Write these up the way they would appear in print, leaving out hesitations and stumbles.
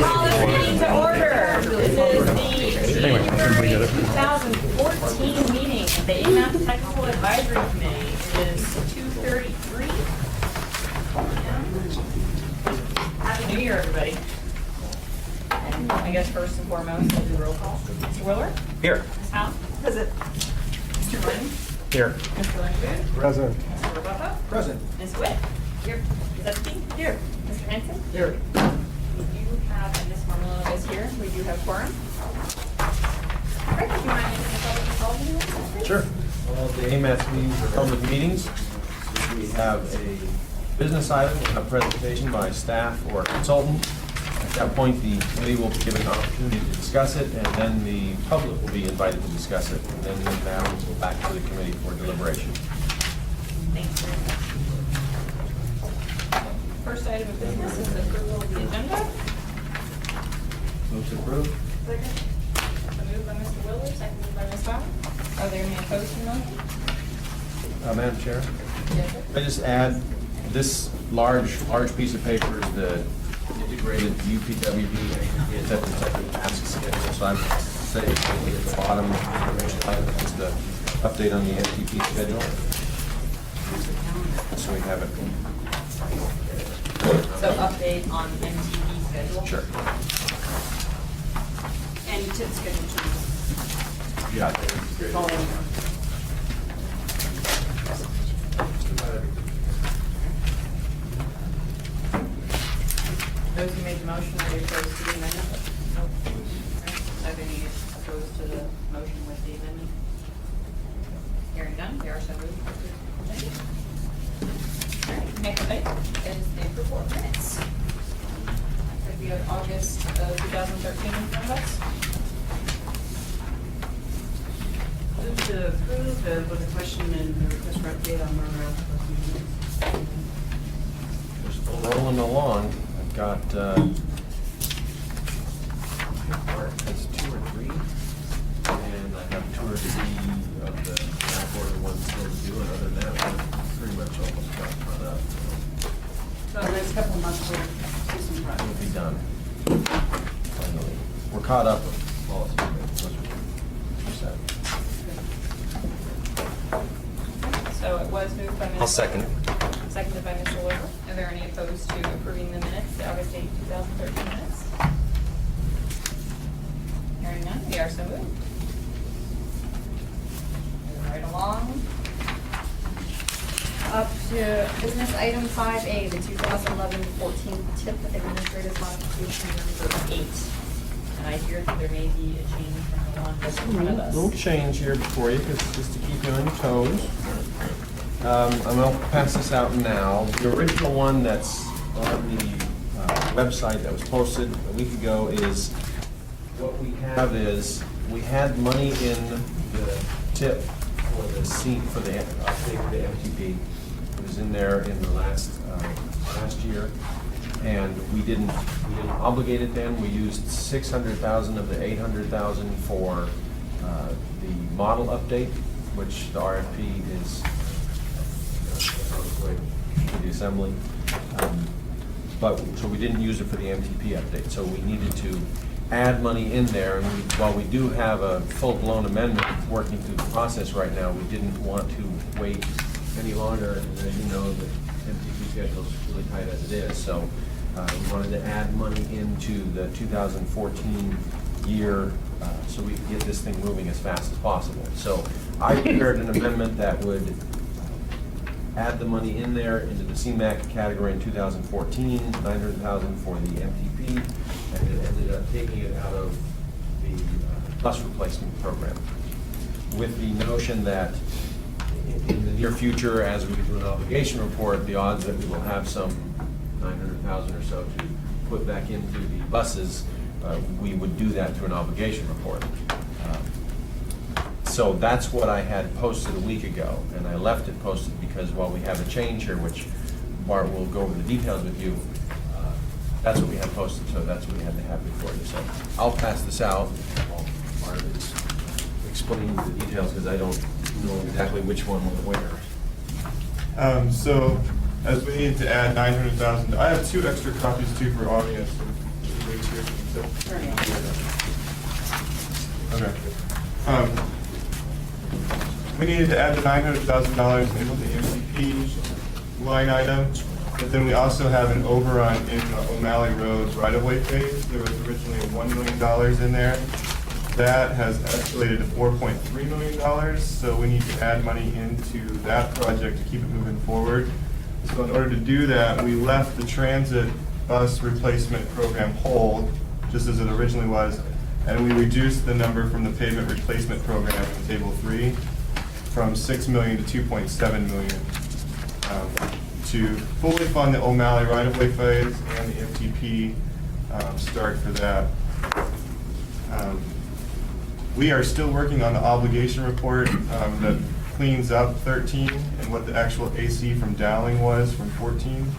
call this meeting to order. This is the 2014 meeting of the AMATS Technical Advisory Committee. It is 2:33. Happy New Year, everybody. And I guess first and foremost, we'll do roll call. Mr. Willer? Here. Ms. Howe? Present. Mr. Lynn? Here. Mr. Lynn? Present. Mr. Roboto? Present. Ms. Witt? Here. Ms. Epstein? Here. Mr. Hanson? Here. We do have, and Ms. Marmelo is here, we do have quorum. All right, do you mind making the public involvement in this? Sure. Well, the AMATS meetings are public meetings. We have a business item, a presentation by staff or consultant. At that point, the committee will be given an opportunity to discuss it, and then the public will be invited to discuss it. And then that will go back to the committee for deliberation. Thanks very much. First item of business is the approval of the agenda. Motion approved. Second. A move by Mr. Willer, seconded by Ms. Howe. Are there any opposed to the motion? Madam Chair, Yes, sir. I just add this large piece of paper is the integrated UPWB and task schedule. So I'd say at the bottom, information item is the update on the NTP schedule. So we have it. So update on MTV schedule? Sure. And tip schedule changes. Yeah. Those who made the motion, are they opposed to the amendment? Nope. Are there any opposed to the motion with the amendment? Hearing none, they are so moved. Thank you. All right, next item is the approval of minutes. We have August of 2013 in front of us. Move to approve with a question and request for update on Monroe. We're still rolling along. I've got, that's 2 or 3, and I have 2 or 3 of the back order ones still to do, and other than that, we're pretty much almost got caught up. So the next couple of months we'll see some We'll progress. be done. Finally. We're caught up with policy. So it was moved by Mr. I'll second. Seconded by Mr. Wilbur. Are there any opposed to approving the minutes, the August 8, 2013 minutes? Hearing none, we are so moved. Moving right along. Up to business item 5A, the 2011-14 TIP Administrative Modification Number 8. And I hear that there may be a change from the one that's in front of us. Little change here for you, just to keep you on your toes. I'm going to pass this out now. The original one that's on the website that was posted a week ago is, what we have is, we had money in the tip for the seat for the update of the MTP. It was in there in the last year, and we didn't obligate it then. We used 600,000 of the 800,000 for the model update, which the RFP is on its way to the assembly. So we didn't use it for the MTP update. So we needed to add money in there, and while we do have a full-blown amendment working through the process right now, we didn't want to wait any longer. And as you know, the MTP schedule is really tight as it is. So we wanted to add money into the 2014 year so we could get this thing moving as fast as possible. So I prepared an amendment that would add the money in there into the CMAC category in 2014, 900,000 for the MTP, and it ended up taking it out of the bus replacement program, with the notion that in the near future, as we do an obligation report, the odds that we will have some 900,000 or so to put back into the buses, we would do that through an obligation report. So that's what I had posted a week ago, and I left it posted because while we have a change here, which Bart will go over the details with you, that's what we had posted, so that's what we had to have before you. So I'll pass this out while Bart is explaining the details, because I don't know exactly which one went where. So as we need to add 900,000. I have 2 extra copies too for audience. Okay. We needed to add the $900,000 into the MCP line item, but then we also have an overrun in the O'Malley Road right-of-way phase. There was originally $1 million in there. That has escalated to $4.3 million, so we need to add money into that project to keep it moving forward. So in order to do that, we left the transit bus replacement program whole, just as it originally was, and we reduced the number from the pavement replacement program in Table 3 from $6 million to $2.7 million to fully fund the O'Malley right-of-way phase and the MTP start for that. We are still working on the obligation report that cleans up 13 and what the actual AC from Dowling was from 14.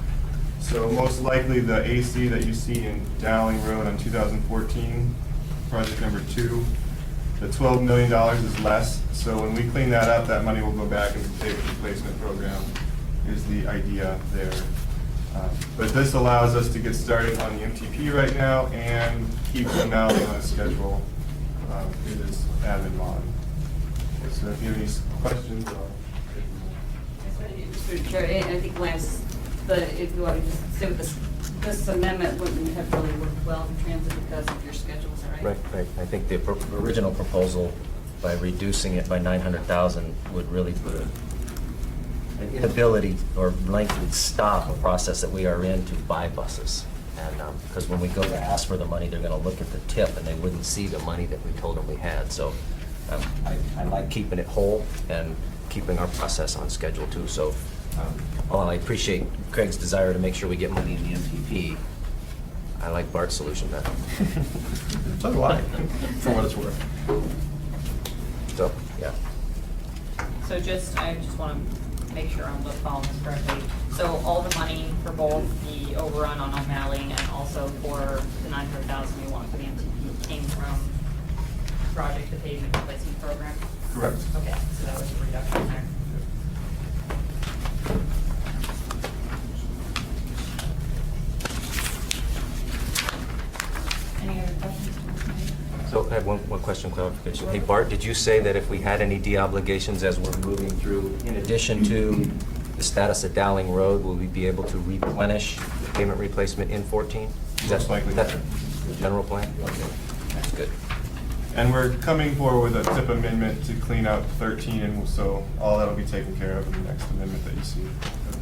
So most likely the AC that you see in Dowling Road on 2014, project number 2, the $12 million is less. So when we clean that up, that money will go back into the pavement replacement program is the idea there. But this allows us to get started on the MTP right now and keep O'Malley on a schedule through this admin mod. So if you have any questions, Mr. Chair, I think Lance, if you want to just say with this amendment wouldn't have really worked well in transit because of your schedule, is that right? Right. I think the original proposal, by reducing it by 900,000, would really put an inability or lengthy stop a process that we are in to buy buses. And because when we go to ask for the money, they're going to look at the tip and they wouldn't see the money that we told them we had. So I like keeping it whole and keeping our process on schedule too. So while I appreciate Craig's desire to make sure we get money in the MPP, I like Bart's solution better. So do I, for what it's worth. So, yeah. So I just want to make sure I'm following this correctly. So all the money for both the overrun on O'Malley and also for the 900,000 we want for the MTP came from project, the pavement replacement program? correct. Okay, so that was a reduction there. Any other questions? So I have one question, clarification. Hey, Bart, did you say that if we had any de-obligations as we're moving through, in addition to the status of Dowling Road, will we be able to replenish the payment replacement in 14? Is Most likely. That's the general plan? Okay, that's good. And we're coming forward with a tip amendment to clean up 13, and so all that'll be taken care of in the next amendment that you see.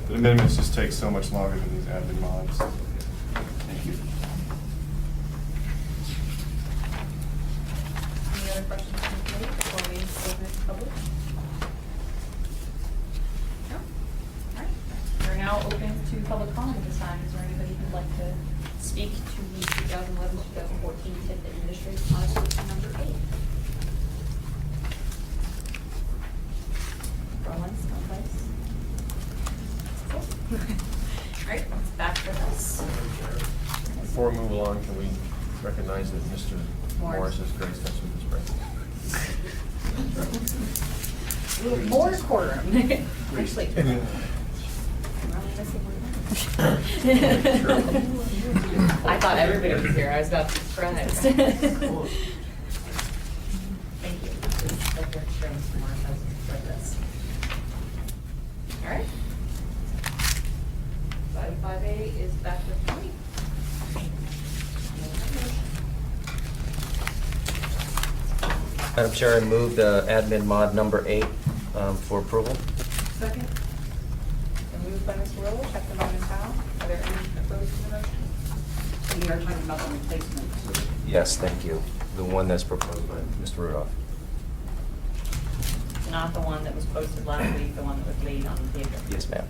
The amendments just take so much longer than these admin mods. Thank you. Any other questions from the committee before we open it to public? No? All right. We're now open to public comment at this time. Is there anybody who'd like to speak to the 2011-2014 TIP Administrative Audit Solution number 8? Going once, going twice. All right, back to us. Before we move along, can we recognize that Mr. Morris has graced us with his presence? More quorum. Actually. I thought everybody was here. I was about to be surprised. Thank you. Thank you for showing some more houses like this. All right. Item 5A is back with Tony. Madam Chair, I move the admin mod number 8 for approval. Second. So moved by Mr. Willow, seconded by Ms. Howe. Are there any opposed to the motion? And we are talking about the replacement. Yes, thank you. The one that's proposed by Mr. Rudolph. Not the one that was posted last week, the one that was laid on the table? Yes, ma'am.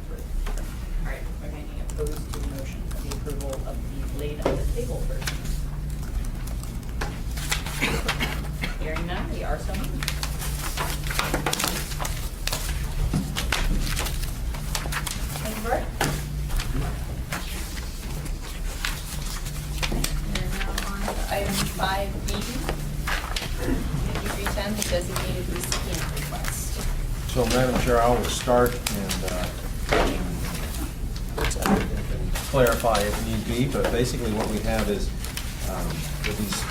All right, are there any opposed to the motion of the approval of the laid on the table version? Hearing none, we are so moved. Thank you, Bart. We're now on to item 5B. 5310, the designated recipient request. So, Madam Chair, I will start, and clarify if need be, but basically what we have is with these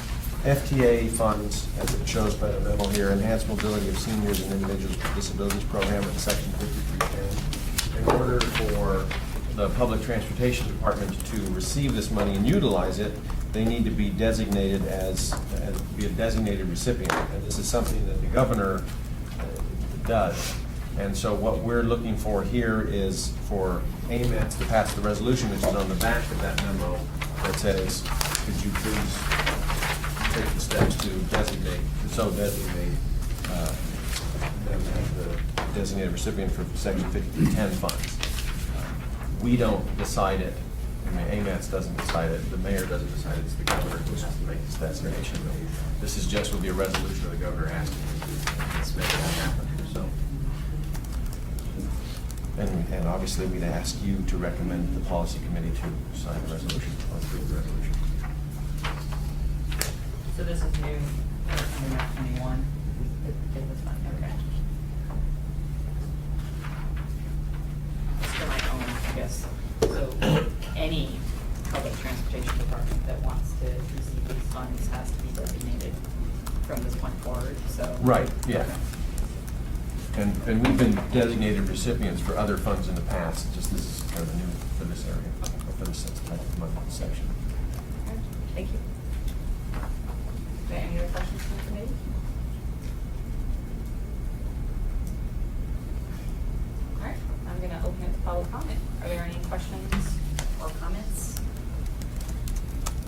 FTA funds, as it shows by the memo here, Enhanced Mobility of Seniors and Individuals with Disabilities Program in Section 5310. In order for the Public Transportation Department to receive this money and utilize it, they need to be designated be a designated recipient. And this is something that the governor does. And so what we're looking for here is for AMATS to pass the resolution, which is on the back of that memo, that says, could you please take the steps to designate them as the designated recipient for Section 5310 funds. We don't decide it. I mean, AMATS doesn't decide it. The mayor doesn't decide it. It's the governor who has to make this designation. This is just will be a resolution of the governor asking him to make that happen. So, and obviously we'd ask you to recommend the policy committee to sign the resolution, or approve the resolution. So this is new, under map 21, it was fine, okay. Just for my own, I guess, so any public transportation department that wants to receive these funds has to be designated from this point forward, so. Right, yeah. Okay. And we've been designated recipients for other funds in the past, just this is kind of new for this area, or for this type of section. Okay, thank you. Okay, any other questions from the committee? All right, I'm going to open it to public comment. Are there any questions or comments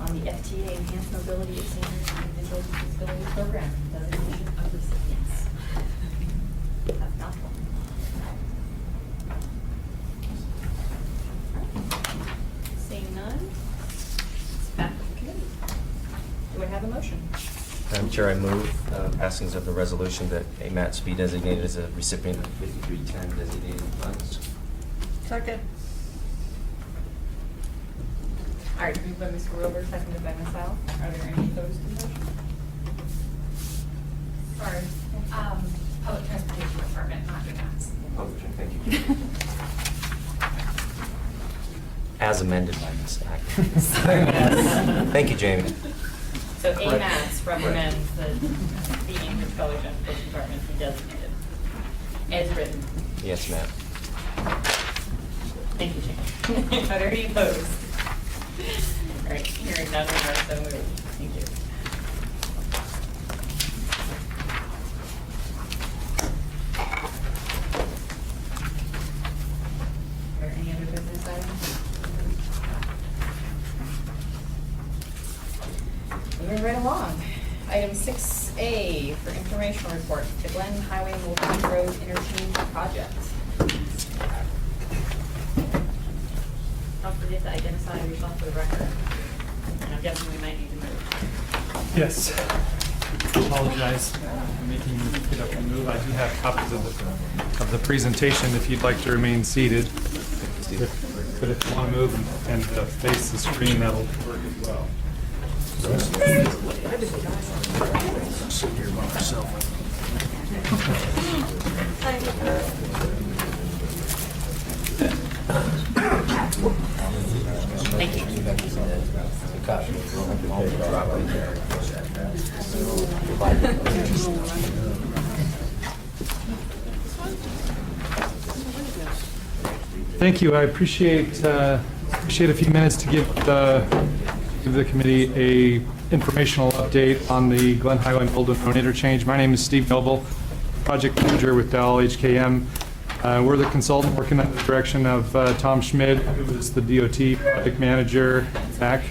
on the FTA Enhanced Mobility of Seniors and Individuals with Disabilities Program designation of recipients? That's not one. Seeing none, it's back to the committee. Do I have a motion? Madam Chair, I move passings of the resolution that AMATS be designated as a recipient of 5310 designated funds. Second. All right, moved by Ms. Grover, seconded by Ms. Howe. Are there any opposed to the motion? Sorry, Public Transportation Department, not AMATS. Oh, thank you. As amended by Ms. Atkins. Thank you, Jamie. So AMATS recommends that the English College Transportation Department be designated as written. Yes, ma'am. Thank you, Jane. Are there any opposed? All right, hearing none, we are so moved. Thank you. Are there any other business items? Moving right along. Item 6A for informational report, the Glen Highway Multi Road Interchange Project. Don't forget to identify yourself for the record. And I'm guessing we might need to move. Yes. Apologize for making you get up and move. I do have copies of the presentation if you'd like to remain seated. But if you want to move and face the screen, that'll work as well. Thank you. Thank you. I appreciate a few minutes to give the committee a informational update on the Glen Highway Golden Road interchange. My name is Steve Noble, project manager with Dell HKM. We're the consultant working under the direction of Tom Schmid, who is the DOT project manager, Zach.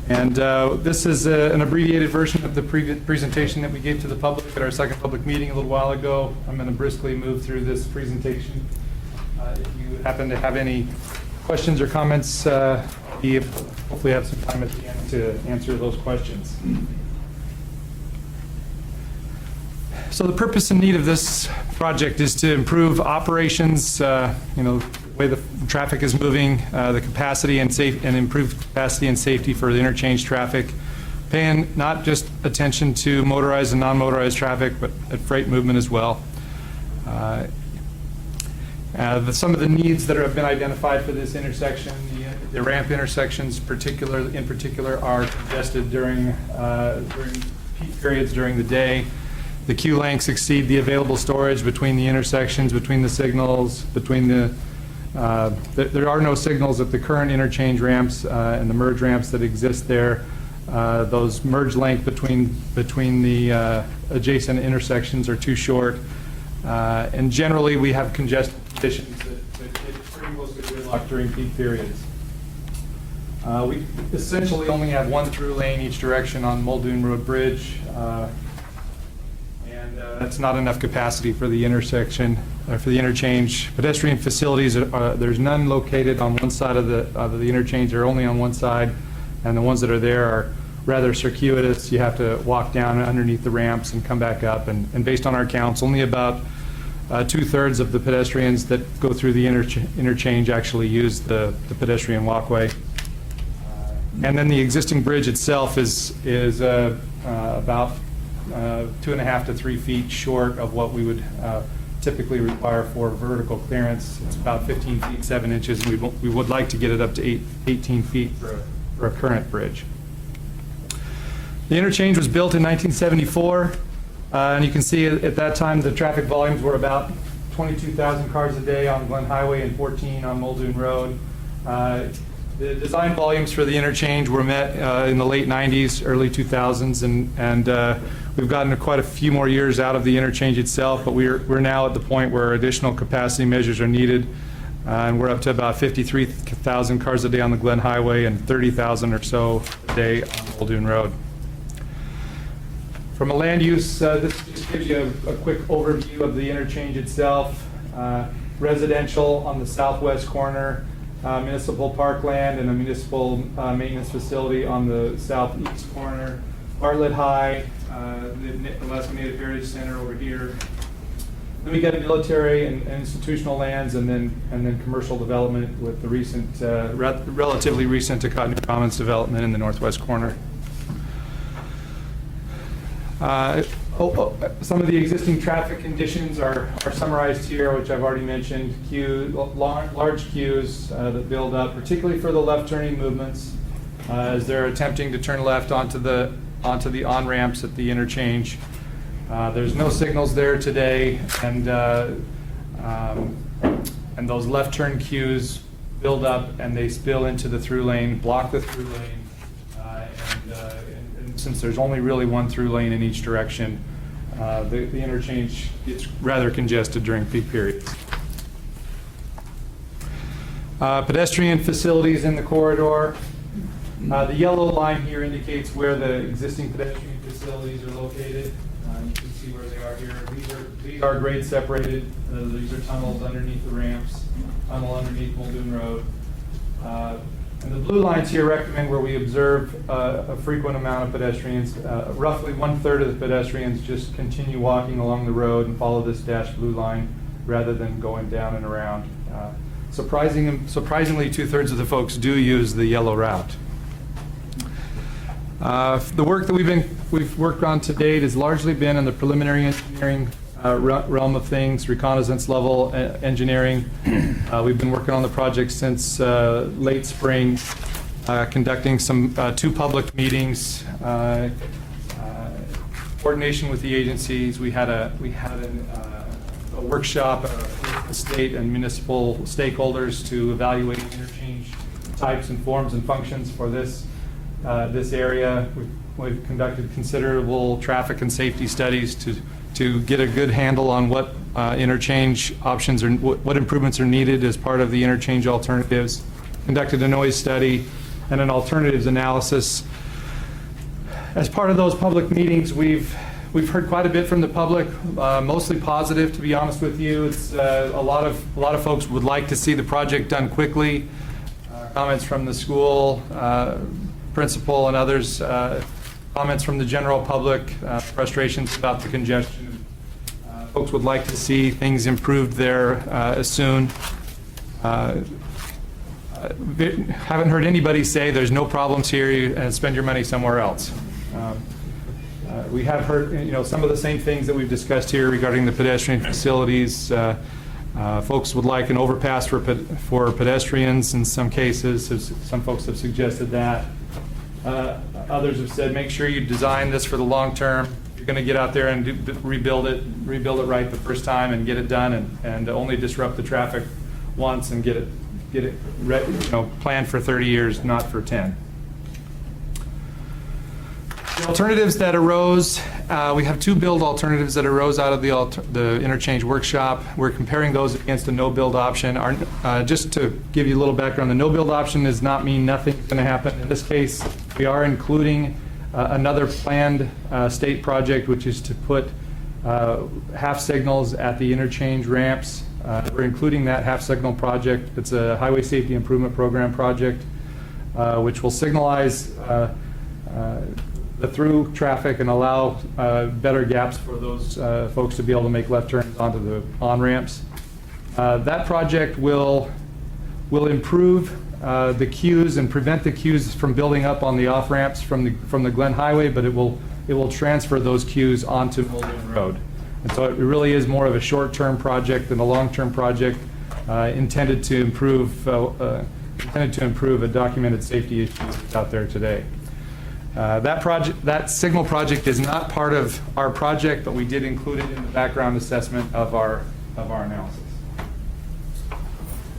And this is an abbreviated version of the presentation that we gave to the public at our second public meeting a little while ago. I'm going to briskly move through this presentation. If you happen to have any questions or comments, we hopefully have some time at the end to answer those questions. So the purpose and need of this project is to improve operations, the way the traffic is moving, the capacity and improve capacity and safety for the interchange traffic, paying not just attention to motorized and non-motorized traffic, but at freight movement as well. Some of the needs that have been identified for this intersection, the the ramp intersections in particular are congested during peak periods during the day. The queue lengths exceed the available storage between the intersections, between the signals, there are no signals at the current interchange ramps and the merge ramps that exist there. Those merge length between the adjacent intersections are too short. And generally, we have congested conditions that get pretty close to gridlock during peak periods. We essentially only have one through lane each direction on Muldoon Road Bridge. That's not enough capacity for the intersection, for the interchange. Pedestrian facilities, there's none located on one side of the interchange. They're only on one side, and the ones that are there are rather circuitous. You have to walk down underneath the ramps and come back up. And based on our counts, only about 2/3 of the pedestrians that go through the interchange actually use the pedestrian walkway. And then the existing bridge itself is about 2.5 to 3 feet short of what we would typically require for vertical clearance. It's about 15 feet 7 inches, and we would like to get it up to 18 feet for a current bridge. The interchange was built in 1974, and you can see at that time the traffic volumes were about 22,000 cars a day on Glen Highway and 14 on Muldoon Road. The design volumes for the interchange were met in the late 90s, early 2000s, and we've gotten quite a few more years out of the interchange itself, but we're now at the point where additional capacity measures are needed, and we're up to about 53,000 cars a day on the Glen Highway and 30,000 or so a day on Muldoon Road. From a land use, this just gives you a quick overview of the interchange itself. Residential on the southwest corner, municipal parkland and a municipal maintenance facility on the southeast corner. Bartlett High, the Alaska Native Heritage Center over here. Then we got military and institutional lands, and then commercial development with the recent, relatively recent Tacotney Commons development in the northwest corner. Some of the existing traffic conditions are summarized here, which I've already mentioned. Large queues that build up, particularly for the left turning movements, as they're attempting to turn left onto the on-ramps at the interchange. There's no signals there today, and those left turn queues build up and they spill into the through lane, block the through lane, and since there's only really one through lane in each direction, the interchange gets rather congested during peak periods. Pedestrian facilities in the corridor. The yellow line here indicates where the existing pedestrian facilities are located. You can see where they are here. These are grade separated. These are tunnels underneath the ramps, tunnel underneath Muldoon Road. And the blue lines here recommend where we observe a frequent amount of pedestrians. Roughly 1/3 of the pedestrians just continue walking along the road and follow this dashed blue line rather than going down and around. Surprisingly, 2/3 of the folks do use the yellow route. The work that we've worked on to date has largely been in the preliminary engineering realm of things, reconnaissance level engineering. We've been working on the project since late spring, conducting some 2 public meetings, coordination with the agencies. We had a workshop with state and municipal stakeholders to evaluate interchange types and forms and functions for this area. We've conducted considerable traffic and safety studies to get a good handle on what interchange options or what improvements are needed as part of the interchange alternatives. Conducted a noise study and an alternatives analysis. As part of those public meetings, we've heard quite a bit from the public, mostly positive, to be honest with you. It's a lot of folks would like to see the project done quickly. Comments from the school principal and others, comments from the general public, frustrations about the congestion. Folks would like to see things improved there soon. Haven't heard anybody say there's no problems here and spend your money somewhere else. We have heard, some of the same things that we've discussed here regarding the pedestrian facilities, Folks would like an overpass for pedestrians in some cases. Some folks have suggested that. Others have said, make sure you design this for the long term. You're going to get out there and rebuild it right the first time and get it done, and only disrupt the traffic once and get it planned for 30 years, not for 10. The alternatives that arose, we have two build alternatives that arose out of the interchange workshop. We're comparing those against a no-build option. Just to give you a little background, the no-build option does not mean nothing's going to happen. In this case, we are including another planned state project, which is to put half signals at the interchange ramps. We're including that half signal project. It's a Highway Safety Improvement Program project, which will signalize the through traffic and allow better gaps for those folks to be able to make left turns onto the on-ramps. That project will improve the queues and prevent the queues from building up on the off-ramps from the Glen Highway, but it will transfer those queues onto Muldoon Road. And so it really is more of a short-term project than a long-term project intended to improve a documented safety issue that's out there today. That signal project is not part of our project, but we did include it in the background assessment of our analysis.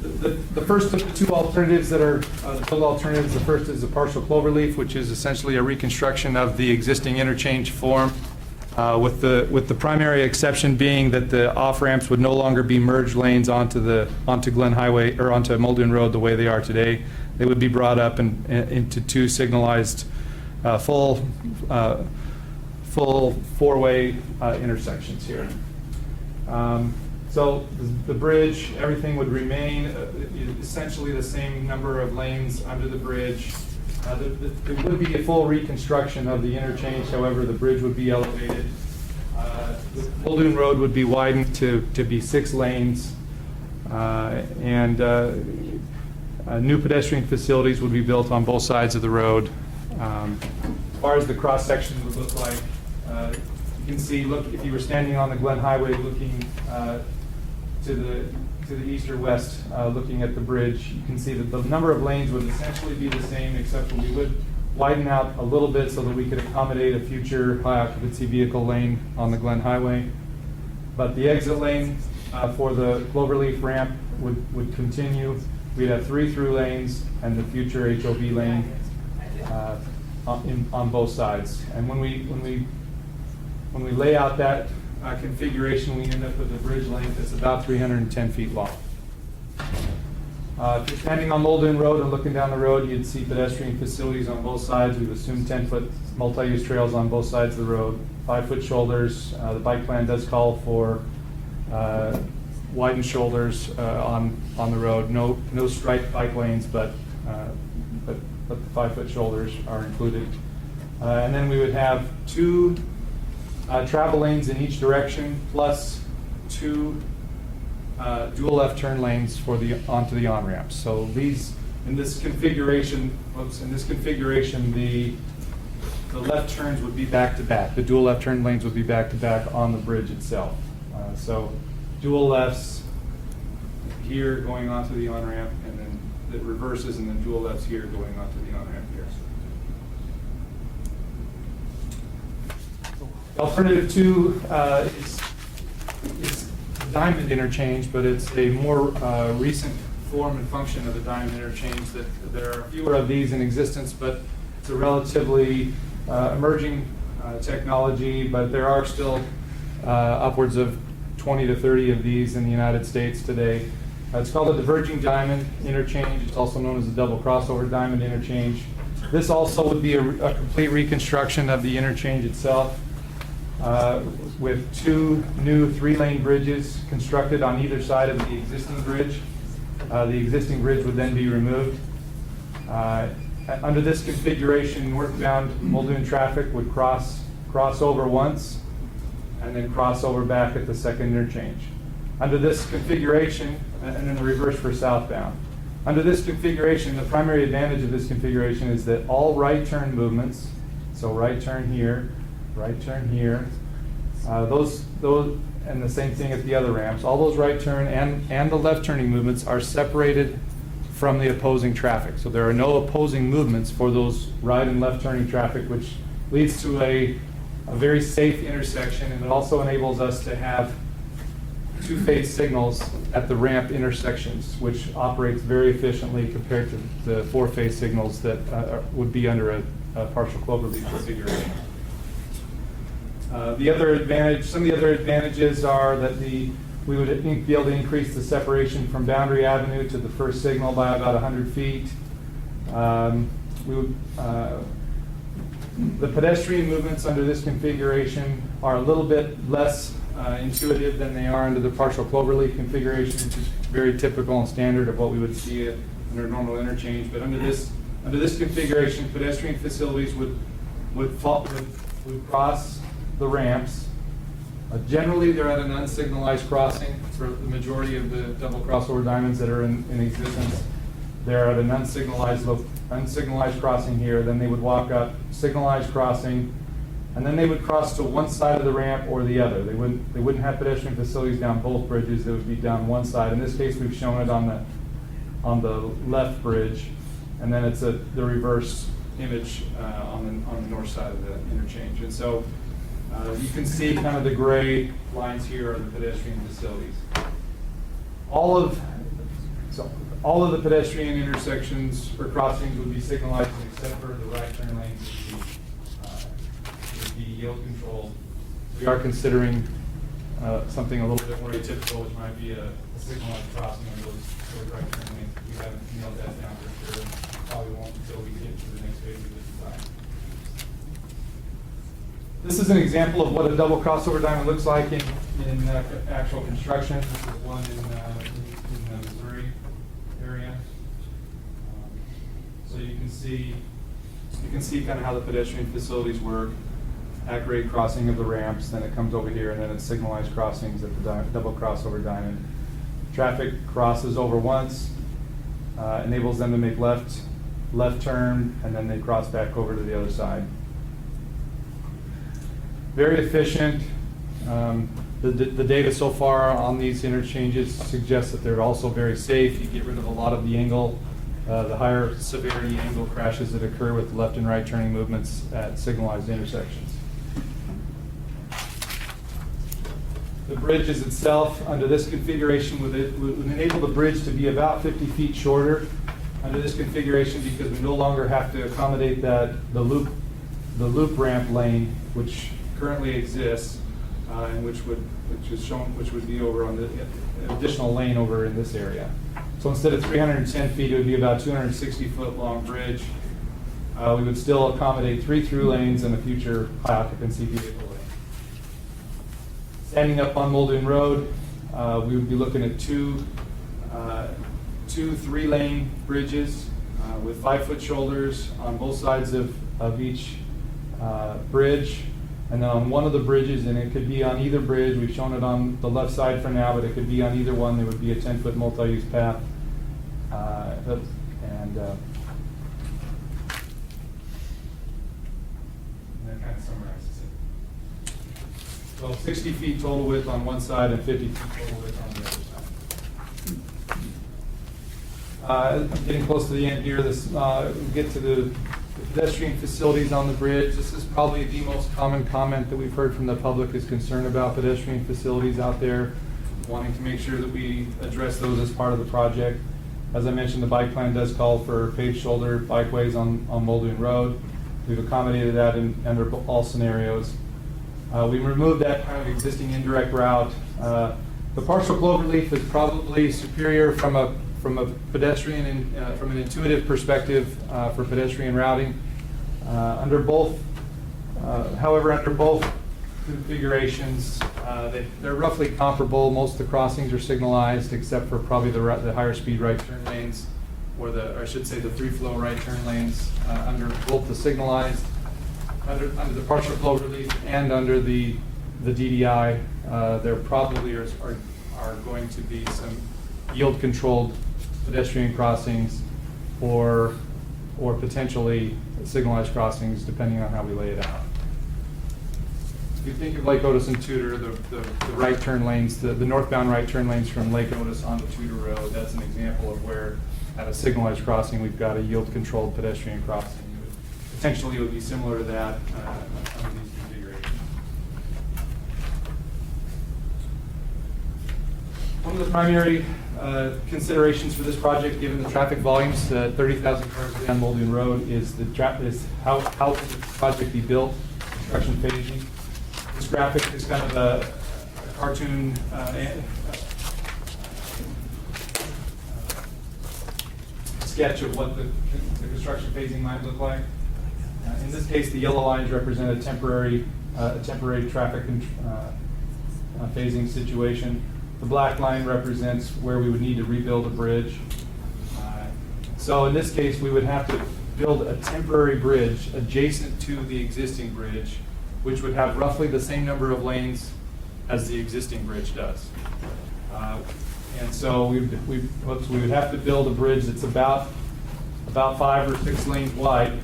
The first of the two alternatives that are the build alternatives, the first is the partial cloverleaf, which is essentially a reconstruction of the existing interchange form, with the primary exception being that the off ramps would no longer be merged lanes onto Glen Highway or onto Muldoon Road the way they are today. They would be brought up into two signalized full four-way intersections here. So the bridge, everything would remain essentially the same number of lanes under the bridge. There would be a full reconstruction of the interchange, however, the bridge would be elevated. Muldoon Road would be widened to be 6 lanes, and new pedestrian facilities would be built on both sides of the road. As far as the cross-section would look like, you can see, look, if you were standing on the Glen Highway looking to the east or west, looking at the bridge, you can see that the number of lanes would essentially be the same, except for we would widen out a little bit so that we could accommodate a future high-occupancy vehicle lane on the Glen Highway. But the exit lane for the Cloverleaf ramp would continue. We'd have 3 through lanes and the future HOV lane on both sides. And when we lay out that configuration, we end up with a bridge length that's about 310 feet long. If you're standing on Muldoon Road and looking down the road, you'd see pedestrian facilities on both sides. We've assumed 10-foot multi-use trails on both sides of the road, 5-foot shoulders. The bike plan does call for widened shoulders on the road. No striped bike lanes, but the 5-foot shoulders are included. And then we would have 2 travel lanes in each direction, plus 2 dual left turn lanes onto the on-ramps. So in this configuration, the left turns would be back to back. The dual left turn lanes would be back to back on the bridge itself. So dual lefts here going onto the on-ramp, and then it reverses, and then dual lefts here going onto the on-ramp here. Alternative 2 is diamond interchange, but it's a more recent form and function of the diamond interchange. That there are fewer of these in existence, but it's a relatively emerging technology, but there are still upwards of 20 to 30 of these in the United States today. It's called a diverging diamond interchange. It's also known as a double crossover diamond interchange. This also would be a complete reconstruction of the interchange itself, with 2 new 3-lane bridges constructed on either side of the existing bridge. The existing bridge would then be removed. Under this configuration, northbound Muldoon traffic would cross over once and then cross over back at the second interchange. Under this configuration, and then the reverse for southbound. Under this configuration, the primary advantage of this configuration is that all right turn movements, so right turn here, and the same thing at the other ramps. All those right turn and the left turning movements are separated from the opposing traffic. So there are no opposing movements for those right and left turning traffic, which leads to a very safe intersection, and it also enables us to have two-phase signals at the ramp intersections, which operates very efficiently compared to the four-phase signals that would be under a partial cloverleaf configuration. Some of the other advantages are that we would be able to increase the separation from Boundary Avenue to the first signal by about 100 feet. The pedestrian movements under this configuration are a little bit less intuitive than they are under the partial cloverleaf configuration, which is very typical and standard of what we would see under normal interchange. But under this configuration, pedestrian facilities would cross the ramps. Generally, they're at an unsignalized crossing for the majority of the double crossover diamonds that are in existence. They're at an unsignalized crossing here. Then they would walk up, signalized crossing, and then they would cross to one side of the ramp or the other. They wouldn't have pedestrian facilities down both bridges. They would be down one side. In this case, we've shown it on the left bridge, and then it's the reverse image on the north side of the interchange. And so you can see kind of the gray lines here are the pedestrian facilities. All of the pedestrian intersections or crossings would be signalized except for the right turn lanes would be yield controlled. We are considering something a little bit more atypical, which might be a signalized crossing of those right turn lanes. We haven't nailed that down for sure. Probably won't until we get to the next phase of the design. This is an example of what a double crossover diamond looks like in actual construction. This is one in the Missouri area. So you can see kind of how the pedestrian facilities work. At grade crossing of the ramps, then it comes over here, and then it's signalized crossings at the double crossover diamond. Traffic crosses over once, enables them to make left turn, and then they cross back over to the other side. Very efficient. The data so far on these interchanges suggests that they're also very safe. You get rid of a lot of the angle, the higher severity angle crashes that occur with left and right turning movements at signalized intersections. The bridges itself, under this configuration, would enable the bridge to be about 50 feet shorter under this configuration, because we no longer have to accommodate the loop ramp lane, which currently exists, and which would be over on the additional lane over in this area. So instead of 310 feet, it would be about 260-foot long bridge. We would still accommodate 3 through lanes and a future high occupancy vehicle lane. Standing up on Muldoon Road, we would be looking at two 3-lane bridges with 5-foot shoulders on both sides of each bridge. And then on one of the bridges, and it could be on either bridge, we've shown it on the left side for now, but it could be on either one, there would be a 10-foot multi-use path. And that kind of summarizes it. So 60 feet total width on one side and 50 feet total width on the other side. Getting close to the end here, we get to the pedestrian facilities on the bridge. This is probably the most common comment that we've heard from the public, is concern about pedestrian facilities out there, wanting to make sure that we address those as part of the project. As I mentioned, the bike plan does call for paved shoulder bikeways on Muldoon Road. We've accommodated that under all scenarios. We removed that kind of existing indirect route. The partial cloverleaf is probably superior from a pedestrian and from an intuitive perspective for pedestrian routing. Under both configurations, they're roughly comparable. Most of the crossings are signalized, except for probably the higher speed right turn lanes, or I should say the 3-flow right turn lanes. Under both the signalized, under the partial cloverleaf, and under the DDI, there probably are going to be some yield controlled pedestrian crossings or potentially signalized crossings, depending on how we lay it out. If you think of Lake Otis and Tudor, the right turn lanes, the northbound right turn lanes from Lake Otis onto Tudor Road, that's an example of where at a signalized crossing, we've got a yield-controlled pedestrian crossing. Potentially, it would be similar to that under these configurations. One of the primary considerations for this project, given the traffic volumes, 30,000 cars a day on Muldoon Road, is how will the project be built, construction phasing. This graphic is kind of a cartoon sketch of what the construction phasing might look like. In this case, the yellow lines represent a temporary traffic phasing situation. The black line represents where we would need to rebuild a bridge. So in this case, we would have to build a temporary bridge adjacent to the existing bridge, which would have roughly the same number of lanes as the existing bridge does. And so we would have to build a bridge that's about 5 or 6 lanes wide,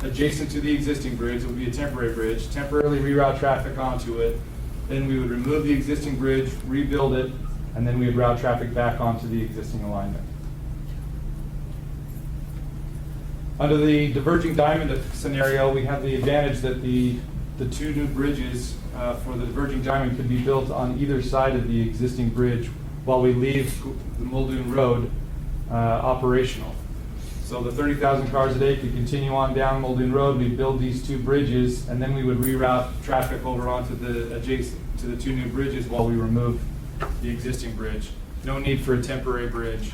adjacent to the existing bridge. It would be a temporary bridge, temporarily reroute traffic onto it. Then we would remove the existing bridge, rebuild it, and then we would route traffic back onto the existing alignment. Under the diverging diamond scenario, we have the advantage that the 2 new bridges for the diverging diamond could be built on either side of the existing bridge while we leave the Muldoon Road operational. So the 30,000 cars a day could continue on down Muldoon Road. We'd build these 2 bridges, and then we would reroute traffic over onto the adjacent to the 2 new bridges while we remove the existing bridge. No need for a temporary bridge.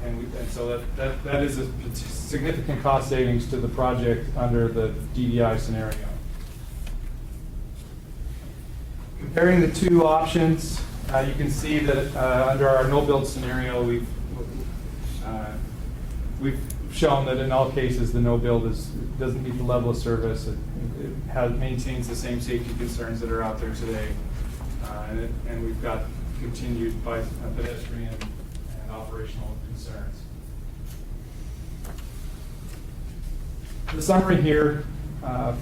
And so that is a significant cost savings to the project under the DDI scenario. Comparing the 2 options, you can see that under our no-build scenario, we've shown that in all cases the no-build doesn't meet the level of service. It maintains the same safety concerns that are out there today, and we've got continued pedestrian and operational concerns. The summary here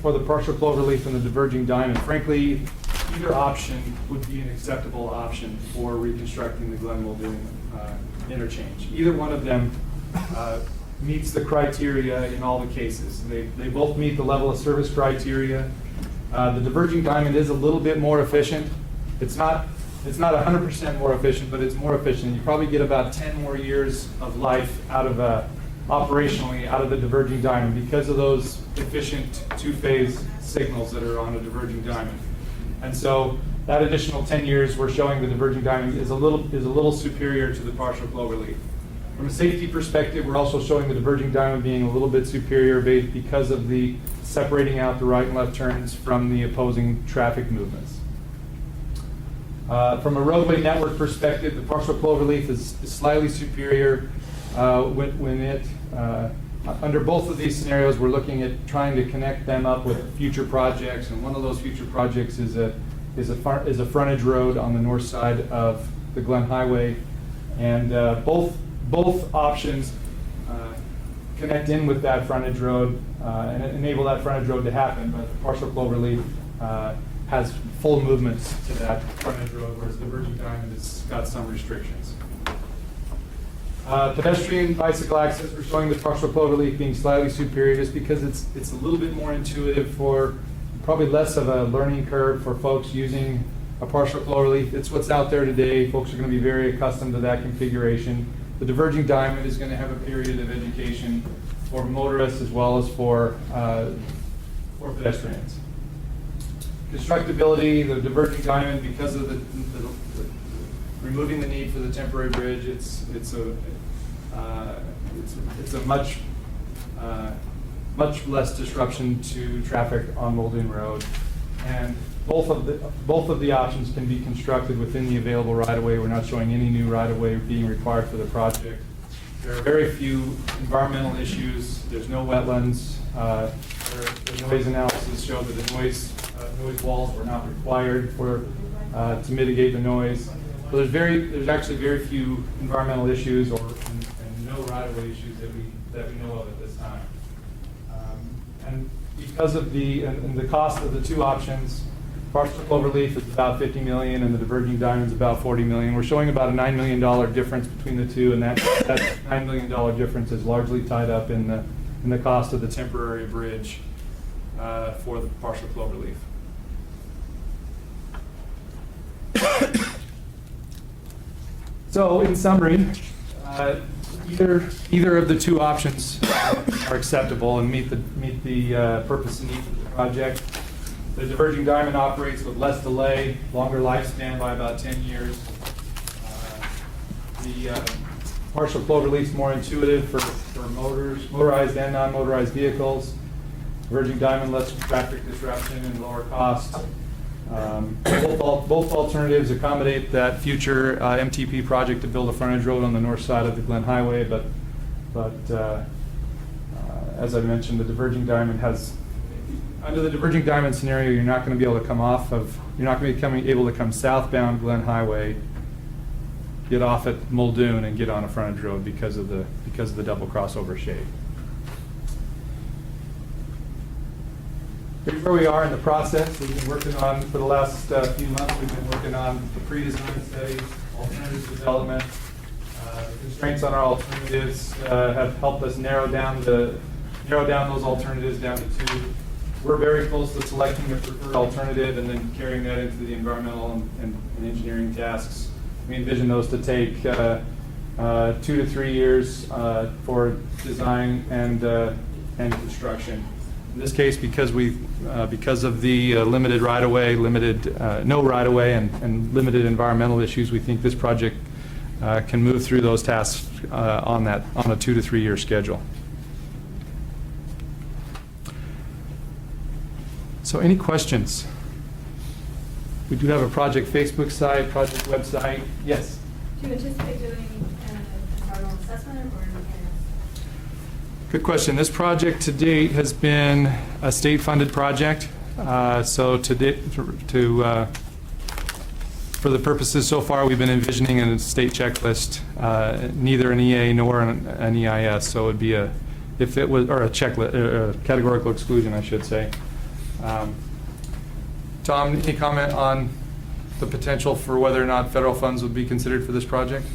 for the partial flow relief and the diverging diamond, frankly, either option would be an acceptable option for reconstructing the Glen Muldoon interchange. Either one of them meets the criteria in all the cases. They both meet the level of service criteria. The diverging diamond is a little bit more efficient. It's not 100% more efficient, but it's more efficient. You probably get about 10 more years of life out of operationally out of the diverging diamond because of those efficient 2-phase signals that are on a diverging diamond. And so that additional 10 years we're showing the diverging diamond is a little superior to the partial flow relief. From a safety perspective, we're also showing the diverging diamond being a little bit superior because of the separating out the right and left turns from the opposing traffic movements. From a roadway network perspective, the partial flow relief is slightly superior under both of these scenarios, we're looking at trying to connect them up with future projects, and one of those future projects is a frontage road on the north side of the Glen Highway, and both options connect in with that frontage road and enable that frontage road to happen, but the partial flow relief has full movements to that frontage road, whereas the Virgin Diamond has got some restrictions. Pedestrian bicycle access, we're showing the partial flow relief being slightly superior just because it's a little bit more intuitive, for probably less of a learning curve for folks using a partial flow relief. It's what's out there today. Folks are going to be very accustomed to that configuration. The diverging diamond is going to have a period of education for motorists as well as for pedestrians. Constructability, the diverging diamond, because of the removing the need for the temporary bridge, it's a much less disruption to traffic on Muldoon Road, and both of the options can be constructed within the available right-of-way. We're not showing any new right-of-way being required for the project. There are very few environmental issues. There's no wetlands. The noise analysis showed that the noise walls were not required to mitigate the noise. So there's actually very few environmental issues and no right-of-way issues that we know of at this time. And because of and the cost of the two options, partial cloverleaf is about 50 million and the diverging diamond is about 40 million. We're showing about a $9 million difference between the two, and that $9 million difference is largely tied up in the cost of the temporary bridge for the partial cloverleaf. So, in summary, either of the two options are acceptable and meet the purpose and needs of the project. The diverging diamond operates with less delay, longer lifespan by about 10 years. The partial cloverleaf is more intuitive for motorized and non-motorized vehicles. Diverging diamond less traffic disruption and lower cost. Both alternatives accommodate that future MTP project to build a frontage road on the north side of the Glen Highway, but as I mentioned, the diverging diamond under the diverging diamond scenario, you're not going to be able to come southbound Glen Highway, get off at Muldoon and get on a frontage road because of the double crossover shade. Here's where we are in the process. We've been working on, for the last few months, we've been working on the pre-design studies, alternatives development. The constraints on our alternatives have helped us narrow down those alternatives down to two. We're very close to selecting a preferred alternative and then carrying that into the environmental and engineering tasks. We envision those to take 2 to 3 years for design and construction. In this case, because of the limited right-of-way, no right-of-way, and limited environmental issues, we think this project can move through those tasks on a 2 to 3 year schedule. So, any questions? We do have a project Facebook site, project website. Yes. Do you anticipate doing an environmental assessment or an Good question. This project to date has been a state-funded project. So for the purposes so far, we've been envisioning a state checklist, neither an EA nor an EIS. So it would be a checklist, a categorical exclusion, I should say. Tom, any comment on the potential for whether or not federal funds would be considered for this project?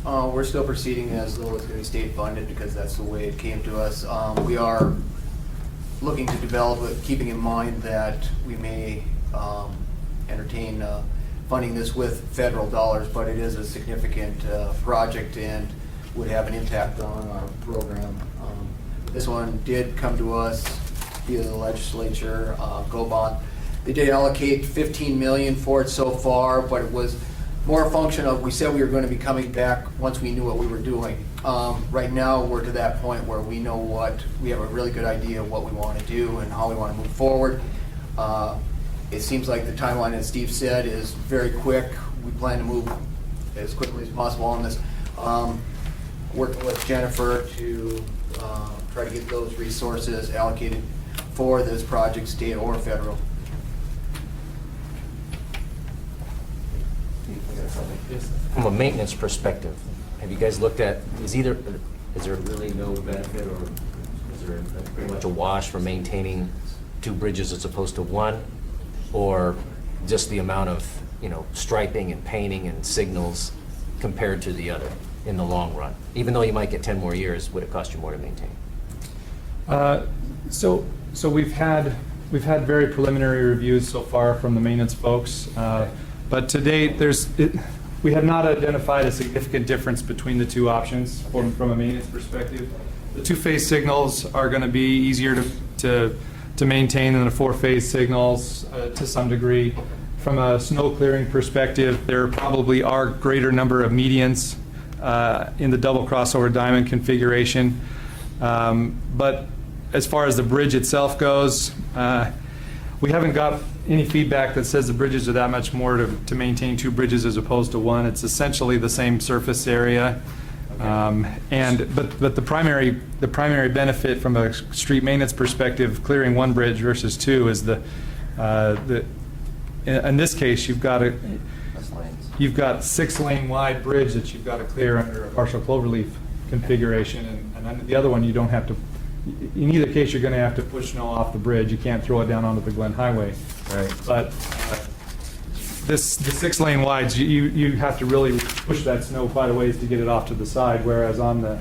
We're still proceeding as though it's going to be state funded because that's the way it came to us. We are looking to develop it, keeping in mind that we may entertain funding this with federal dollars, but it is a significant project and would have an impact on our program. This one did come to us via the legislature, GoBond. They did allocate $15 million for it so far, but it was more a function of, we said we were going to be coming back once we knew what we were doing. Right now, we're to that point where we know we have a really good idea of what we want to do and how we want to move forward. It seems like the timeline, as Steve said, is very quick. We plan to move as quickly as possible on this. Working with Jennifer to try to get those resources allocated for this project, state or federal. From a maintenance perspective, have you guys looked at, is there really no benefit, or is there pretty much a wash for maintaining 2 bridges as opposed to 1? Or just the amount of, striping and painting and signals compared to the other in the long run? Even though you might get 10 more years, would it cost you more to maintain? So we've had very preliminary reviews so far from the maintenance folks, but to date we have not identified a significant difference between the two options from a maintenance perspective. The 2-phase signals are going to be easier to maintain than the 4-phase signals to some degree. From a snow clearing perspective, there probably are greater number of medians in the double crossover diamond configuration, but as far as the bridge itself goes, we haven't got any feedback that says the bridges are that much more to maintain 2 bridges as opposed to 1. It's essentially the same surface area. But the primary benefit from a street maintenance perspective, clearing 1 bridge versus 2, is in this case you've got 6-lane wide bridge that you've got to clear under a partial cloverleaf configuration, and under the other one you don't have to in either case, you're gonna have to push snow off the bridge. You can't throw it down onto the Glen Highway. Right. But the 6-lane wides, you have to really push that snow quite a ways to get it off to the side, whereas on the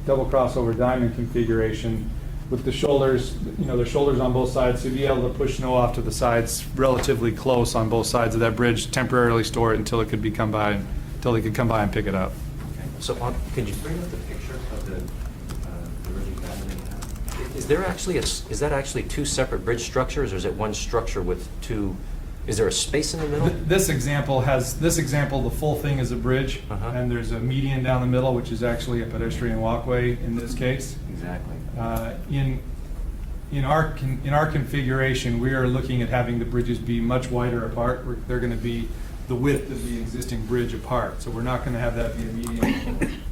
double crossover diamond configuration, with the shoulders, the shoulders on both sides, to be able to push snow off to the sides relatively close on both sides of that bridge, temporarily store it until they could come by and pick it up. So, could you bring up the picture of the original diamond? Is there actually is that actually two separate bridge structures, or is it one structure with two? Is there a space in the middle? This example, the full thing is a bridge, and there's a median down the middle, which is actually a pedestrian walkway in this case. Exactly. In our configuration, we are looking at having the bridges be much wider apart. They're going to be the width of the existing bridge apart, so we're not going to have that be a median.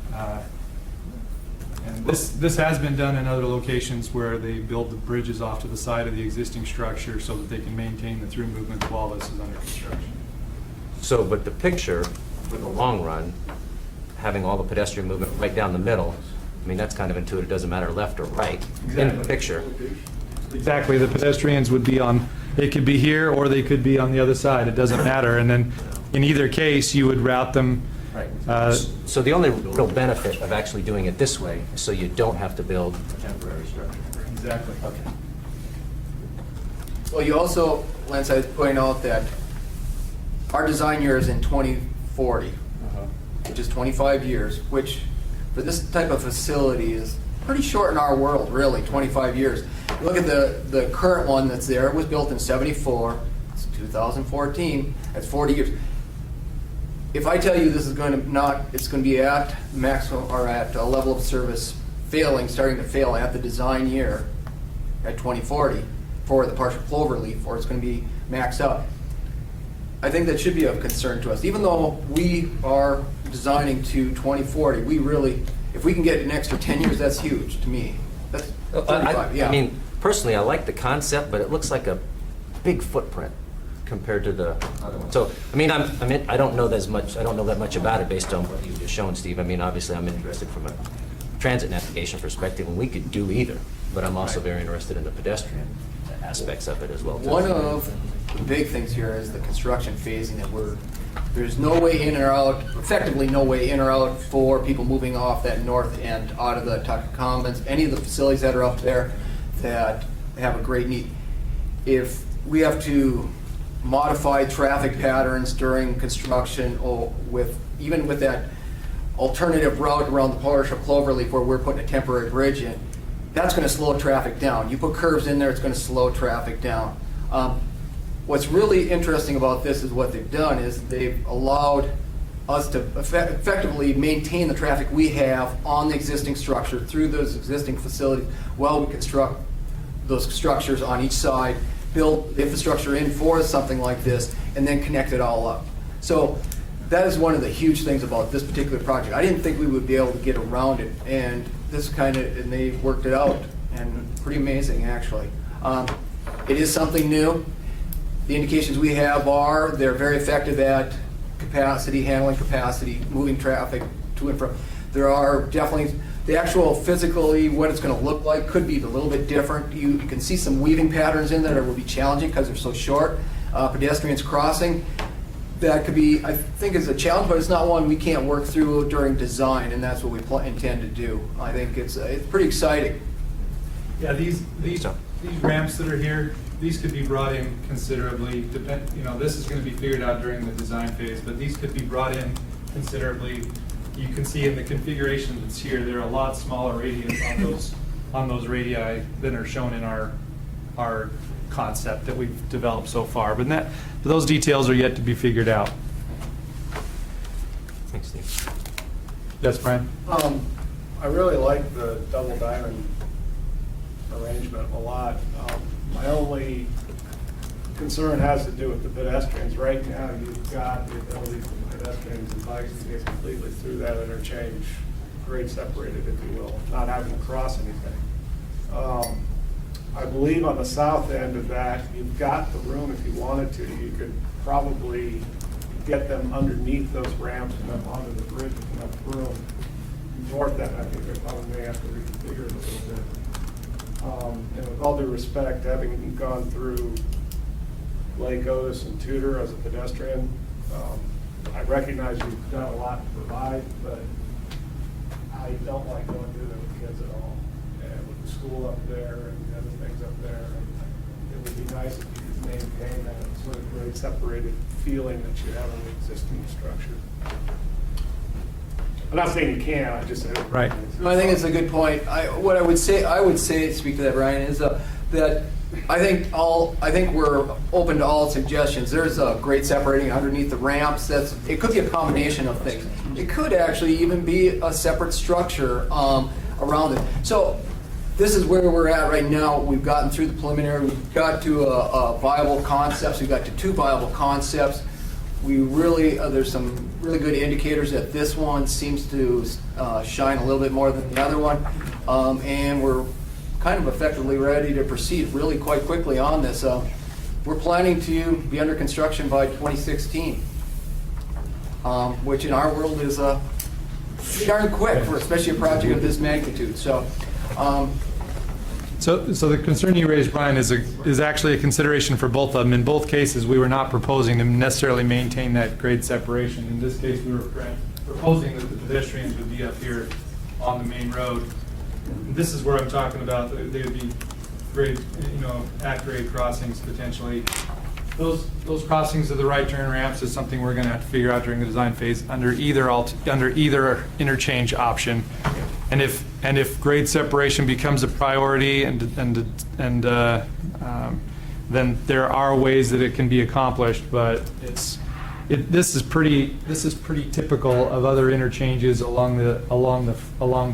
And this has been done in other locations where they build the bridges off to the side of the existing structure so that they can maintain the through movement while this is under construction. So, but the picture, for the long run, having all the pedestrian movement right down the middle, I mean, that's kind of intuitive. It doesn't matter left or right in the Exactly. picture. Exactly, the pedestrians would be on, they could be here or they could be on the other side, it doesn't matter. And then in either case, you would route them. Right. So the only real benefit of actually doing it this way is so you don't have to build a temporary structure. Exactly. Okay. Well, you also, Lance, I point out that our design year is in 2040, which is 25 years, which for this type of facility is pretty short in our world, really, 25 years. Look at the current one that's there. It was built in 74. It's 2014. That's 40 years. If I tell you this is going to it's going to be at maximum or at a level of service starting to fail at the design year at 2040 for the partial clover leaf, or it's going to be maxed out, I think that should be of concern to us. Even though we are designing to 2040, we really, if we can get an extra 10 years, that's huge to me. That's 35, yeah. I mean, personally, I like the concept, but it looks like a big footprint compared to the other one. So, I mean, I don't know that much about it based on what you've just shown, Steve. I mean, obviously, I'm interested from a transit navigation perspective, and we could do either, but I'm also very interested in the pedestrian aspects of it as well, too. One of the big things here is the construction phasing that there's no way in or out, effectively no way in or out for people moving off that north end out of the Tucker Commons, any of the facilities that are up there that have a great need. If we have to modify traffic patterns during construction, or even with that alternative route around the partial cloverleaf where we're putting a temporary bridge in, that's going to slow traffic down. You put curves in there, it's going to slow traffic down. What's really interesting about this is what they've done is they've allowed us to effectively maintain the traffic we have on the existing structure through those existing facilities while we construct those structures on each side, build the infrastructure in for something like this, and then connect it all up. So that is one of the huge things about this particular project. I didn't think we would be able to get around it, and and they worked it out, and pretty amazing, actually. It is something new. The indications we have are they're very effective at handling capacity, moving traffic to and from. There are definitely, the actual physically what it's going to look like could be a little bit different. You can see some weaving patterns in there that will be challenging because they're so short. Pedestrians crossing, that could be, I think, is a challenge, but it's not one we can't work through during design, and that's what we intend to do. I think it's pretty exciting. Yeah, these ramps that are here, these could be brought in considerably. This is going to be figured out during the design phase, but these could be brought in considerably. You can see in the configuration that's here, there are a lot smaller radius on those radii than are shown in our concept that we've developed so far. But those details are yet to be figured out. Thanks, Steve. Yes, Brian? I really like the double diamond arrangement a lot. My only concern has to do with the pedestrians. Right now, you've got the ability for pedestrians and bikes to get completely through that interchange, grade separated, if you will, not having to cross anything. I believe on the south end of that, you've got the room if you wanted to. You could probably get them underneath those ramps and up onto the bridge with enough room. north end, I think they probably may have to reconfigure it a little bit. And with all due respect, having gone through Lake Otis and Tudor as a pedestrian, I recognize you've done a lot to provide, but I don't like going through there with kids at all. And with the school up there and the other things up there, it would be nice if you could maintain that sort of grade separated feeling that you have in the existing structure. I'm not saying you can't, I just said. Right. I think it's a good point. I would say, speak to that, Brian, is that I think we're open to all suggestions. There's a grade separating underneath the ramps. It could be a combination of things. It could actually even be a separate structure around it. So this is where we're at right now. We've gotten through the preliminary. We've got to viable concepts. We've got to 2 viable concepts. We really, there's some really good indicators that this one seems to shine a little bit more than the other one. And we're kind of effectively ready to proceed really quite quickly on this. We're planning to be under construction by 2016, which in our world is darn quick for especially a project of this magnitude. So the concern you raised, Brian, is actually a consideration for both of them. In both cases, we were not proposing to necessarily maintain that grade separation. In this case, we were proposing that the pedestrians would be up here on the main road. And this is where I'm talking about, they would be grade, at-grade crossings potentially. Those crossings of the right turn ramps is something we're going to have to figure out during the design phase under either interchange option. And if grade separation becomes a priority, then there are ways that it can be accomplished. But this is pretty typical of other interchanges along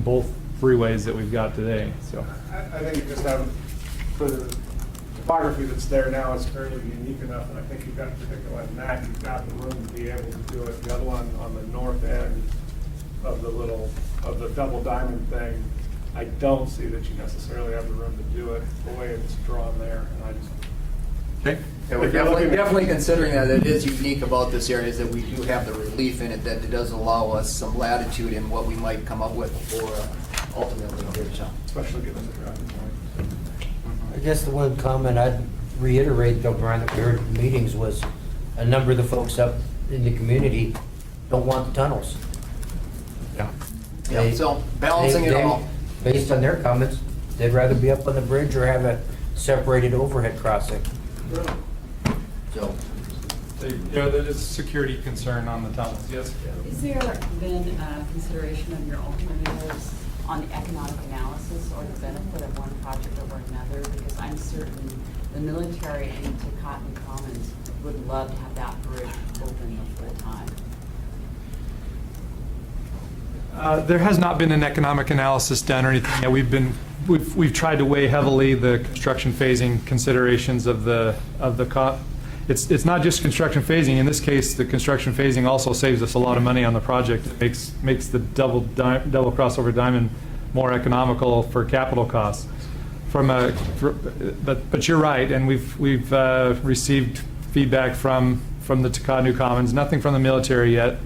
both freeways that we've got today. So I think you just have, for the topography that's there now, it's fairly unique enough, and I think you've got, particularly in that, you've got the room to be able to do it. The other one on the north end of the double diamond thing, I don't see that you necessarily have the room to do it the way it's drawn there, and I just. okay. yeah, we're definitely considering that it is unique about this area is that we do have the relief in it, that it does allow us some latitude in what we might come up with for ultimately a bridge. Especially given the traffic noise. I guess the one comment I'd reiterate, though, Brian, that we heard in meetings was a number of the folks up in the community don't want the tunnels. Yeah. Yeah, so balancing it all. Based on their comments, they'd rather be up on the bridge or have a separated overhead crossing. So. There's a security concern on the tunnels, yes? Is there then consideration of your alternatives on the economic analysis or the benefit of one project over another? Because I'm certain the military and Cotton Commons would love to have that bridge open the full time. There has not been an economic analysis done or anything. Yeah, we've tried to weigh heavily the construction phasing considerations of the It's not just construction phasing. In this case, the construction phasing also saves us a lot of money on the project. It makes the double crossover diamond more economical for capital costs. But you're right, and we've received feedback from the Takanu Commons. Nothing from the military yet,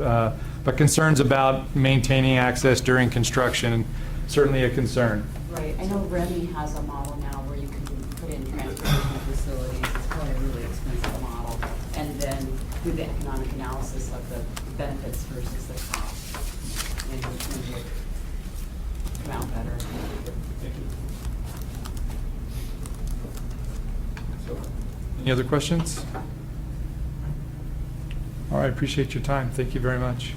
but concerns about maintaining access during construction. Certainly a concern. Right. I know Remy has a model now where you can put in transportation facilities. It's probably a really expensive model. And then do the economic analysis of the benefits versus the cost. And which one would come out better. Any other questions? All right, appreciate your time. Thank you very much.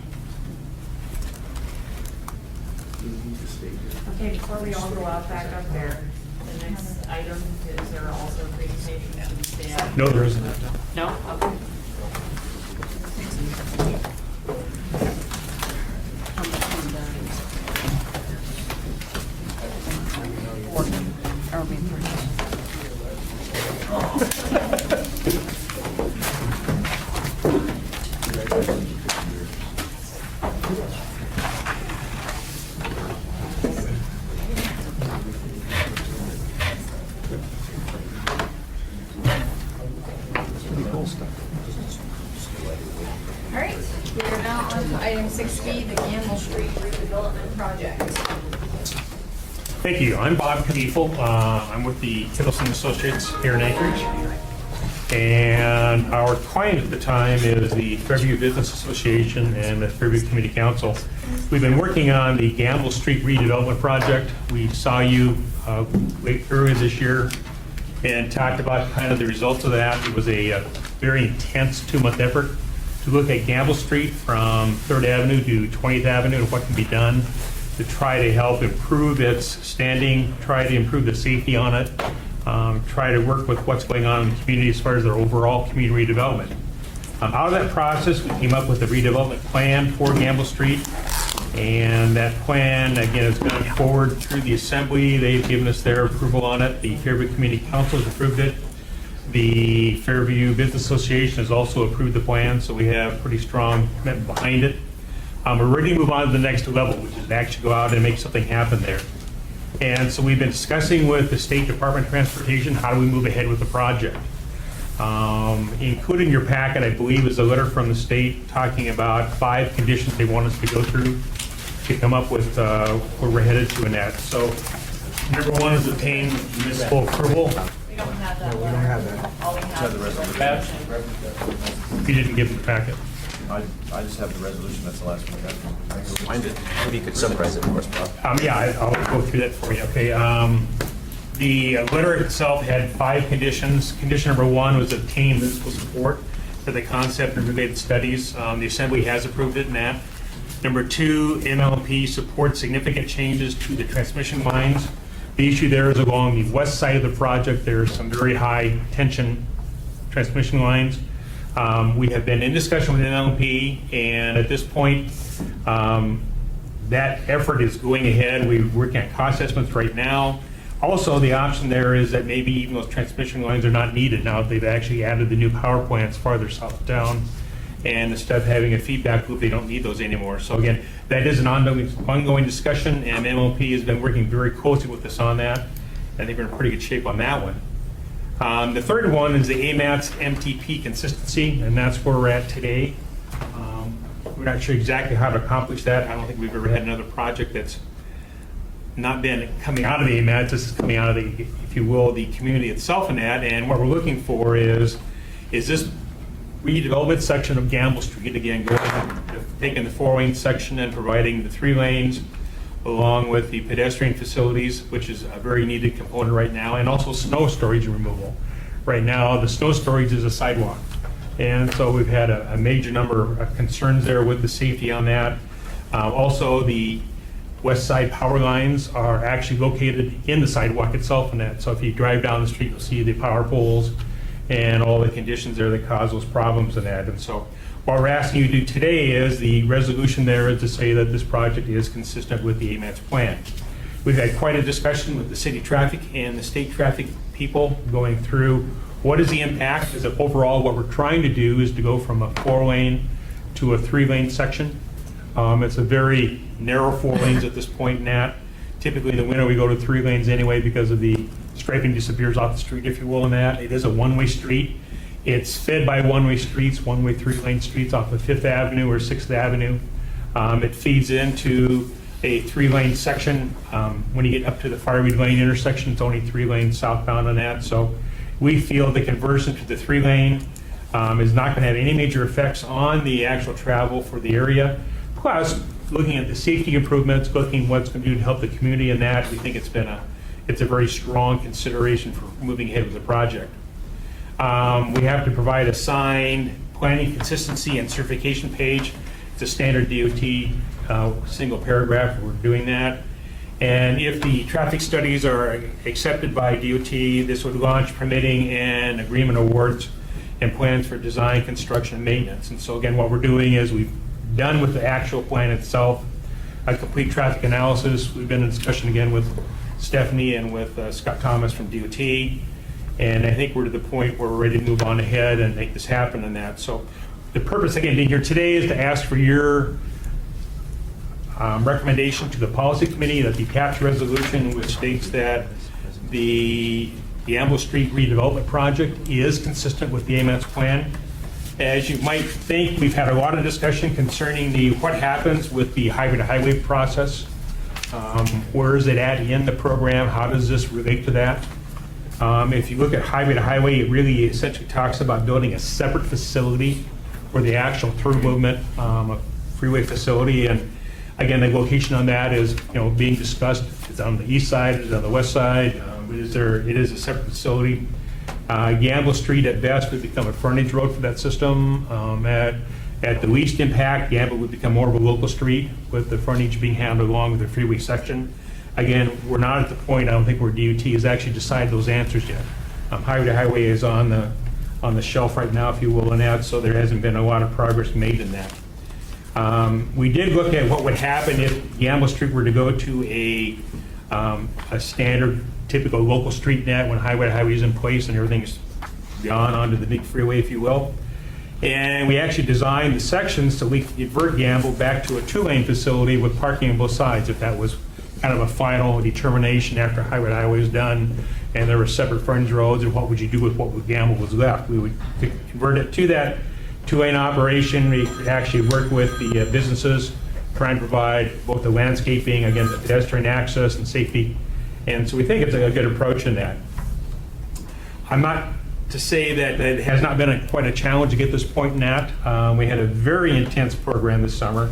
Okay, before we all go out back up there, the next item, is there also a presentation to the staff? No, there isn't. No? Okay. All right, we are now on to item 6B, the Gamble Street redevelopment project. Thank you. I'm Bob Kniefel. I'm with the Kittleson Associates here in Anchorage. And our client at the time is the Fairview Business Association and the Fairview Community Council. We've been working on the Gamble Street redevelopment project. We saw you earlier this year and talked about kind of the results of that. It was a very intense 2-month effort to look at Gamble Street from 3rd Avenue to 20th Avenue and what can be done to try to help improve its standing, try to improve the safety on it, try to work with what's going on in the community as far as their overall community redevelopment. Out of that process, we came up with a redevelopment plan for Gamble Street. And that plan, again, has gone forward through the Assembly. They've given us their approval on it. The Fairview Community Council has approved it. The Fairview Business Association has also approved the plan, so we have pretty strong commitment behind it. We're ready to move on to the next level, which is to actually go out and make something happen there. And so we've been discussing with the State Department of Transportation, how do we move ahead with the project? Included in your packet, I believe, is a letter from the state talking about 5 conditions they want us to go through to come up with where we're headed to in that. So number 1 is obtain municipal approval. We don't have that letter. We don't have that. All we have is the resolution. You didn't give them the packet. I just have the resolution, that's the last one I got. I can go find it. Maybe you could summarize it for us, Bob. Yeah, I'll go through that for you. Okay. The letter itself had 5 conditions. Condition number 1 was obtain municipal support for the concept of related studies. The Assembly has approved it in that. Number 2, MLP supports significant changes to the transmission lines. The issue there is along the west side of the project, there are some very high tension transmission lines. We have been in discussion with MLP, and at this point, that effort is going ahead. We're working on cost estimates right now. Also, the option there is that maybe even those transmission lines are not needed now. They've actually added the new power plants farther south of town, and instead of having a feedback loop, they don't need those anymore. So again, that is an ongoing discussion, and MLP has been working very closely with us on that. I think we're in pretty good shape on that one. The third one is the AMATS MTP consistency, and that's where we're at today. We're not sure exactly how to accomplish that. I don't think we've ever had another project that's not been coming out of the AMATS. This is coming out of the, if you will, the community itself in that. And what we're looking for is this redevelopment section of Gamble Street, again, taking the 4-lane section and providing the 3 lanes along with the pedestrian facilities, which is a very needed component right now, and also snow storage removal. Right now, the snow storage is a sidewalk. And so we've had a major number of concerns there with the safety on that. Also, the west side power lines are actually located in the sidewalk itself in that. So if you drive down the street, you'll see the power poles and all the conditions there that cause those problems in that. And so what we're asking you to do today is the resolution there is to say that this project is consistent with the AMATS plan. We've had quite a discussion with the city traffic and the state traffic people going through what is the impact, because overall what we're trying to do is to go from a 4-lane to a 3-lane section. It's a very narrow 4 lanes at this point in that. Typically in the winter we go to 3 lanes anyway because of the striping disappears off the street, if you will, in that. It is a 1-way street. It's fed by 1-way streets, 1-way 3-lane streets off of 5th Avenue or 6th Avenue. It feeds into a 3-lane section. When you get up to the Fireweed Lane intersection, it's only 3 lanes southbound on that. So we feel the conversion to the 3-lane is not going to have any major effects on the actual travel for the area. Plus, looking at the safety improvements, looking what's going to do to help the community in that, we think it's a very strong consideration for moving ahead with the project. We have to provide a signed planning consistency and certification page. It's a standard DOT single paragraph. We're doing that. And if the traffic studies are accepted by DOT, this would launch permitting and agreement awards and plans for design, construction, and maintenance. And so again, what we're doing is we've done with the actual plan itself a complete traffic analysis. We've been in discussion again with Stephanie and with Scott Thomas from DOT. And I think we're to the point where we're ready to move on ahead and make this happen in that. So the purpose, again, being here today is to ask for your recommendation to the policy committee that the capture resolution, which states that the Gamble Street redevelopment project is consistent with the AMATS plan. As you might think, we've had a lot of discussion concerning what happens with the highway-to-highway process. Where is it at in the program? How does this relate to that? If you look at highway to highway, it really essentially talks about building a separate facility for the actual through movement, a freeway facility. And again, the location on that is, being discussed. It's on the east side, it's on the west side. It is a separate facility. Gamble Street at best would become a frontage road for that system. At the least impact, Gamble would become more of a local street with the frontage being handled along with the freeway section. Again, we're not at the point, I don't think, where DOT has actually decided those answers yet. Highway to highway is on the shelf right now, if you will, in that, so there hasn't been a lot of progress made in that. We did look at what would happen if Gamble Street were to go to a standard, typical local street net when highway to highway is in place and everything's gone onto the big freeway, if you will. And we actually designed the sections to convert Gamble back to a 2-lane facility with parking on both sides, if that was kind of a final determination after highway to highway was done and there were separate frontage roads, and what would you do with what Gamble was left. We would convert it to that 2-lane operation. We actually work with the businesses, try and provide both the landscaping, again, the pedestrian access and safety. And so we think it's a good approach in that. I'm not to say that it has not been quite a challenge to get this point in that. We had a very intense program this summer.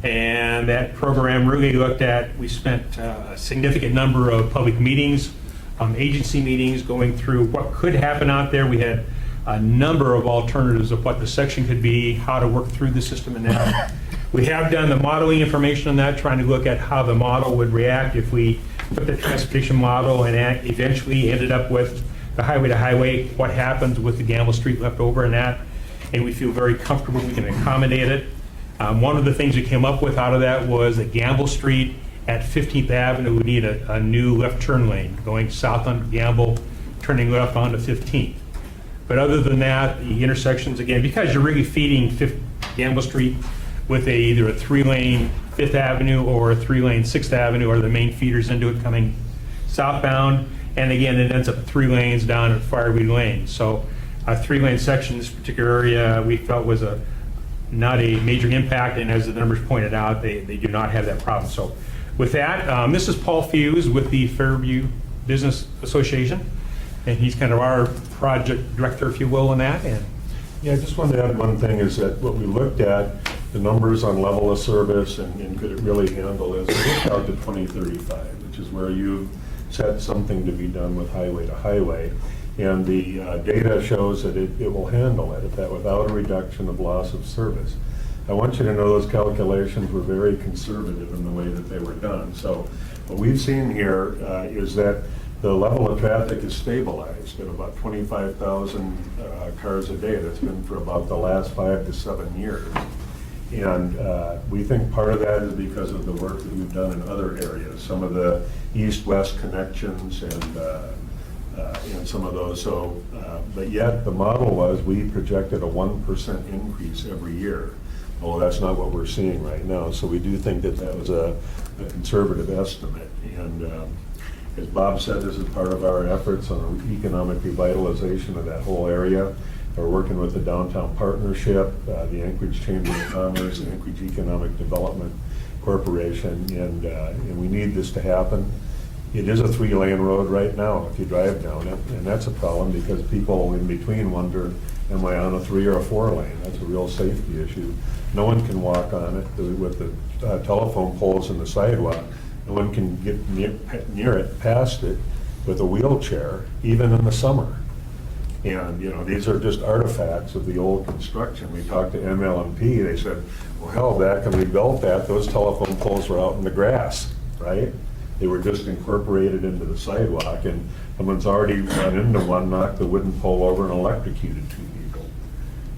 And that program really looked at, we spent a significant number of public meetings, agency meetings, going through what could happen out there. We had a number of alternatives of what the section could be, how to work through the system and that. We have done the modeling information on that, trying to look at how the model would react if we put the transportation model and eventually ended up with the highway to highway, what happens with the Gamble Street left over in that. And we feel very comfortable we can accommodate it. One of the things we came up with out of that was that Gamble Street at 15th Avenue would need a new left turn lane going south on Gamble, turning left onto 15th. But other than that, the intersections, again, because you're really feeding Gamble Street with either a 3-lane 5th Avenue or a 3-lane 6th Avenue are the main feeders into it coming southbound. And again, it ends up 3 lanes down at Fireweed Lane. So a 3-lane section in this particular area we felt was not a major impact, and as the numbers pointed out, they do not have that problem. So with that, this is Paul Fuse with the Fairview Business Association, and he's kind of our project director, if you will, in that. And yeah, I just wanted to add one thing, is that what we looked at, the numbers on level of service and could it really handle this, we looked out to 2035, which is where you set something to be done with highway to highway. And the data shows that it will handle it, that without a reduction of loss of service. I want you to know those calculations were very conservative in the way that they were done. So what we've seen here is that the level of traffic is stabilized at about 25,000 cars a day. That's been for about the last 5 to 7 years. And we think part of that is because of the work that we've done in other areas, some of the east-west connections and some of those. So, but yet the model was we projected a 1% increase every year. Well, that's not what we're seeing right now. So we do think that that was a conservative estimate. And as Bob said, this is part of our efforts on economic revitalization of that whole area. We're working with the Downtown Partnership, the Anchorage Chamber of Commerce, the Anchorage Economic Development Corporation, and we need this to happen. It is a 3-lane road right now if you drive down it, and that's a problem because people in between wonder, am I on a 3 or a 4-lane? That's a real safety issue. No one can walk on it with the telephone poles and the sidewalk. No one can get near it, past it, with a wheelchair, even in the summer. And, these are just artifacts of the old construction. We talked to ML&P, they said, well, hell, back when we built that, those telephone poles were out in the grass, right? They were just incorporated into the sidewalk, and someone's already run into one, knocked the wooden pole over and electrocuted 2 people.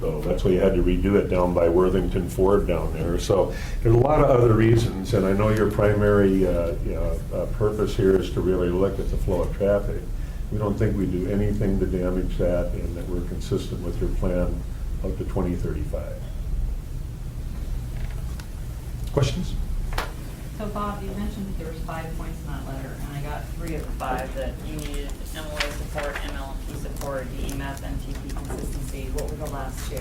So that's why you had to redo it down by Worthington Ford down there. So there's a lot of other reasons, and I know your primary purpose here is to really look at the flow of traffic. We don't think we do anything to damage that, and that we're consistent with your plan up to 2035. questions? So Bob, you mentioned that there was 5 points in that letter, and I got 3 of the 5, that you needed MOA support, ML&P support, the AMATS, MTP consistency. What were the last 2?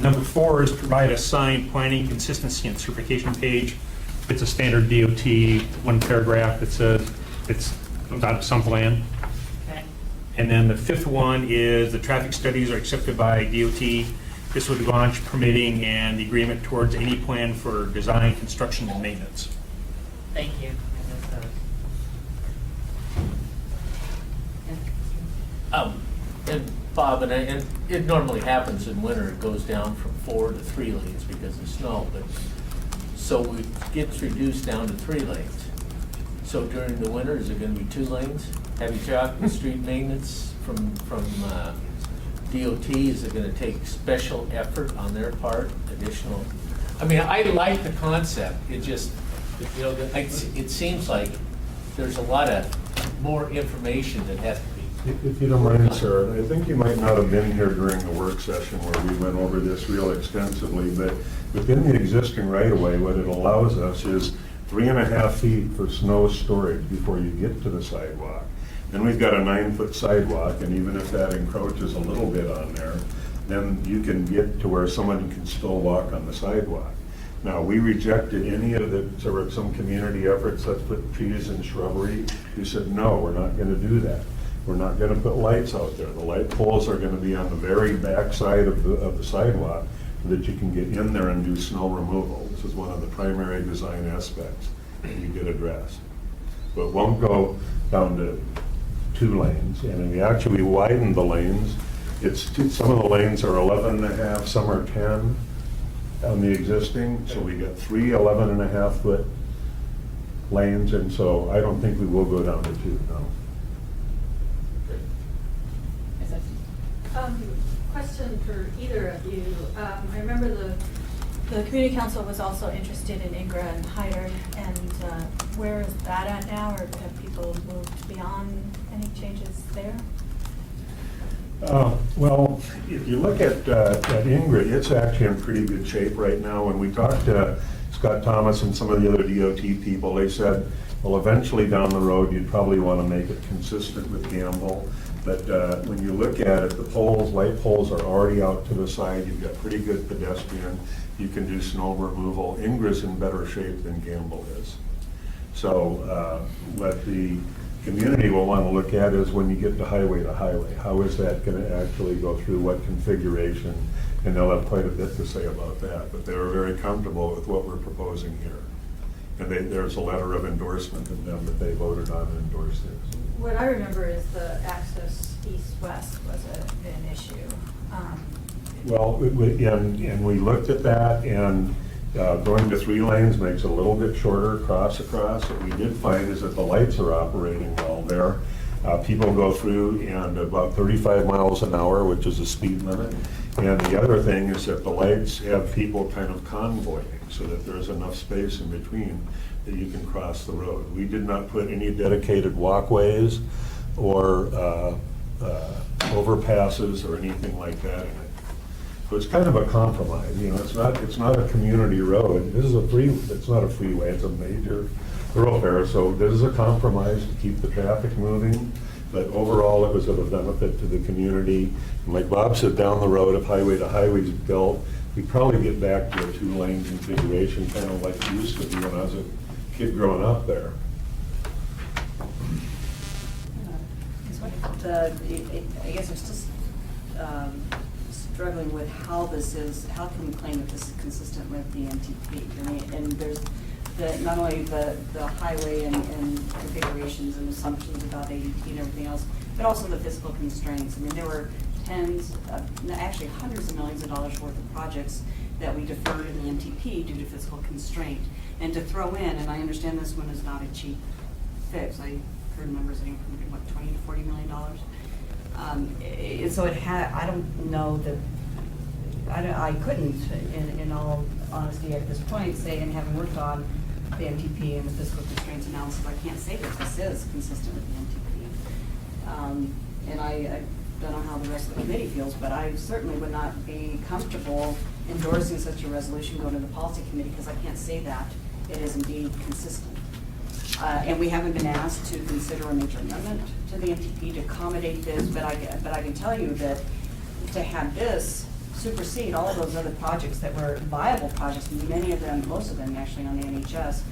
Number 4 is provide a signed planning consistency and certification page It's a standard DOT, one paragraph that says it's about some plan. Okay. And then the fifth one is the traffic studies are accepted by DOT. This would launch permitting and the agreement towards any plan for design, construction, and maintenance. Thank you. I missed those. And Bob, and it normally happens in winter, it goes down from 4 to 3 lanes because of snow, but, so it gets reduced down to 3 lanes. So during the winter, is it gonna be 2 lanes? Have you talked with street maintenance from DOT? Is it gonna take special effort on their part, additional? I mean, I like the concept, it just, you know, it seems like there's a lot of more information that has to be. If you don't mind, sir, I think you might not have been here during the work session where we went over this real extensively, but within the existing right-of-way, what it allows us is 3.5 feet for snow storage before you get to the sidewalk. Then we've got a 9-foot sidewalk, and even if that encroaches a little bit on there, then you can get to where someone can still walk on the sidewalk. Now, we rejected any of the, there were some community efforts, let's put trees and shrubbery. We said, no, we're not gonna do that. We're not gonna put lights out there. The light poles are gonna be on the very back side of the sidewalk so that you can get in there and do snow removal. This is one of the primary design aspects that we did address. But it won't go down to 2 lanes, and we actually widened the lanes. Some of the lanes are 11.5, some are 10 on the existing, so we got 3 11.5-foot lanes, and so I don't think we will go down to 2, no. Question for either of you. I remember the community council was also interested in Ingra and Hyder, and where is that at now, or have people moved beyond any changes there? Well, if you look at Ingra, it's actually in pretty good shape right now. When we talked to Scott Thomas and some of the other DOT people, they said, well, eventually down the road, you'd probably want to make it consistent with Gamble. But when you look at it, the poles, light poles are already out to the side. You've got pretty good pedestrian. You can do snow removal. Ingra's in better shape than Gamble is. So what the community will want to look at is when you get to highway, how is that going to actually go through, what configuration? And they'll have quite a bit to say about that. But they were very comfortable with what we're proposing here. And there's a letter of endorsement of them that they voted on and endorsed it. What I remember is the access east-west was an issue. Well, and we looked at that, and going to 3 lanes makes it a little bit shorter across. What we did find is that the lights are operating well there. People go through and about 35 miles an hour, which is the speed limit. And the other thing is that the lights have people kind of convoying so that there's enough space in between that you can cross the road. We did not put any dedicated walkways or overpasses or anything like that in it. So it's kind of a compromise, you know, it's not a community road. This is it's not a freeway, it's a major thoroughfare, so this is a compromise to keep the traffic moving, but overall it was of a benefit to the community. And like Bob said, down the road, if highway to highway is built, we'd probably get back to a 2-lane configuration, kind of like it used to be when I was a kid growing up there. I guess I'm just struggling with how can we claim that this is consistent with the MTP? I mean, and there's not only the highway and configurations and assumptions about ADT and everything else, but also the physical constraints. I mean, there were actually hundreds of millions of dollars worth of projects that we deferred in the MTP due to physical constraint. And to throw in, and I understand this one is not a cheap fix. I heard numbers anywhere from what, $20 to $40 million. So I don't know that. I couldn't, in all honesty, at this point, say, and having worked on the MTP and the physical constraints analysis, I can't say that this is consistent with the MTP. And I don't know how the rest of the committee feels, but I certainly would not be comfortable endorsing such a resolution going to the policy committee, because I can't say that it is indeed consistent. And we haven't been asked to consider a major amendment to the MTP to accommodate this, but I can tell you that to have this supersede all of those other projects that were viable projects, many of them, most of them actually on the NHS,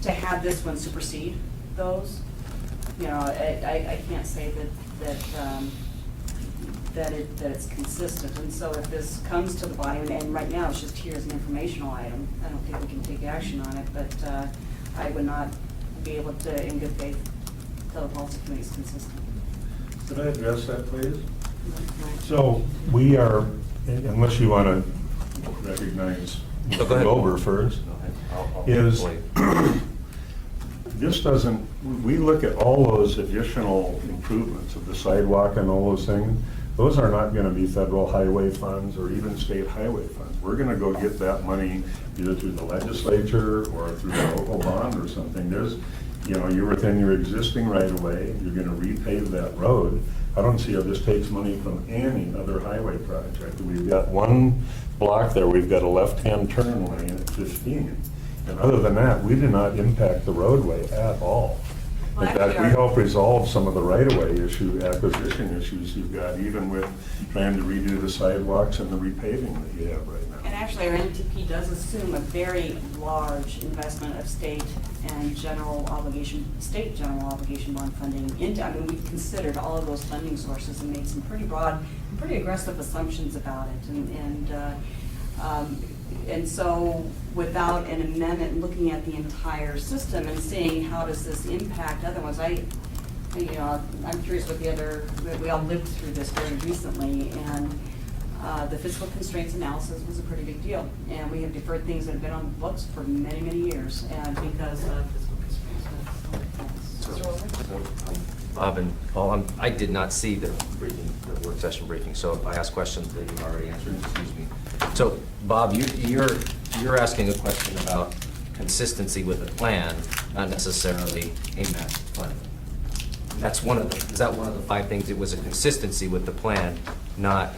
to have this one supersede those, you know, I can't say that it's consistent. And so if this comes to the body, and right now it's just here as an informational item, I don't think we can take action on it, but I would not be able to, in good faith, tell the policy committee is consistent. Could I address that, please? So we are, unless you want to recognize So go ahead. Gober first, is this doesn't, we look at all those additional improvements of the sidewalk and all those things, those are not going to be federal highway funds or even state highway funds. We're going to go get that money either through the legislature or through a local bond or something. There's, you know, you're within your existing right-of-way, you're going to repave that road. I don't see how this takes money from any other highway project. We've got one block there, we've got a left-hand turn lane at 15. And other than that, we do not impact the roadway at all. In fact, we help resolve some of the right-of-way acquisition issues you've got, even with trying to redo the sidewalks and the repaving that you have right now. And actually, our NTP does assume a very large investment of state and general obligation, state general obligation bond funding into, I mean, we've considered all of those funding sources and made some pretty broad, pretty aggressive assumptions about it. And so without an amendment, looking at the entire system and seeing how does this impact other ones, you know, I'm curious what the other, we all lived through this very recently, and the fiscal constraints analysis was a pretty big deal. And we have deferred things that have been on the books for many, many years, and because of fiscal constraints. Bob and Paul, I did not see the briefing, the work session briefing, so if I ask questions that you've already answered, excuse me. So, Bob, you're asking a question about consistency with the plan, not necessarily AMATS funding. That's one of the, is that one of the 5 things? It was a consistency with the plan, not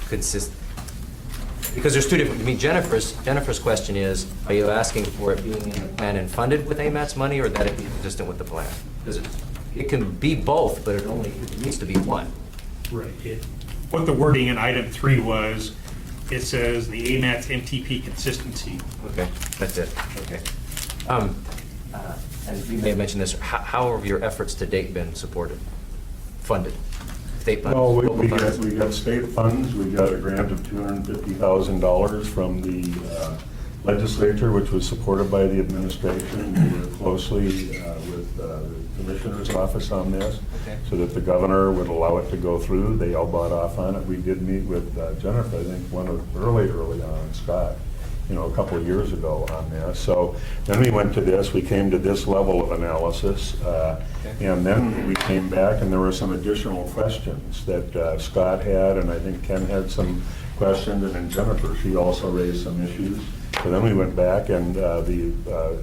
consistent. Because there's 2 different, I mean, Jennifer's question is, are you asking for it being in the plan and funded with AMATS money, or that it be consistent with the plan? Because it can be both, but it needs to be one. Right. What the wording in item 3 was, it says the AMATS MTP consistency. Okay, that's it, okay. And you may have mentioned this, how have your efforts to date been supported, funded? State funds? Well, local we funds? got state funds, we got a grant of $250,000 from the legislature, which was supported by the administration. We worked closely with the commissioner's office on this, so that the governor would allow it to go through. They all bought off on it. We did meet with Jennifer, I think, early on, Scott, you know, a couple of years ago on this. So then we went to this, we came to this level of analysis, and then we came back and there were some additional questions that Scott had, and I think Ken had some questions, and then Jennifer, she also raised some issues. So then we went back, and the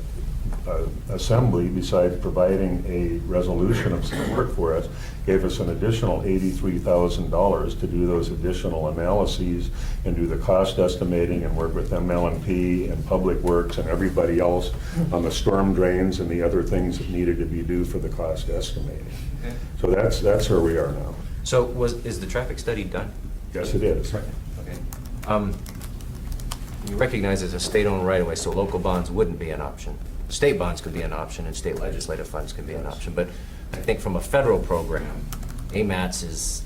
Assembly, besides providing a resolution of support for us, gave us an additional $83,000 to do those additional analyses and do the cost estimating and work with ML&P and Public Works and everybody else on the storm drains and the other things that needed to be due for the cost estimating. Okay. So that's where we are now. So is the traffic study done? Yes, it is. Okay. You recognize it's a state-owned right-of-way, so local bonds wouldn't be an option. State bonds could be an option, and state legislative funds could be an option. But I think from a federal program, AMATS is,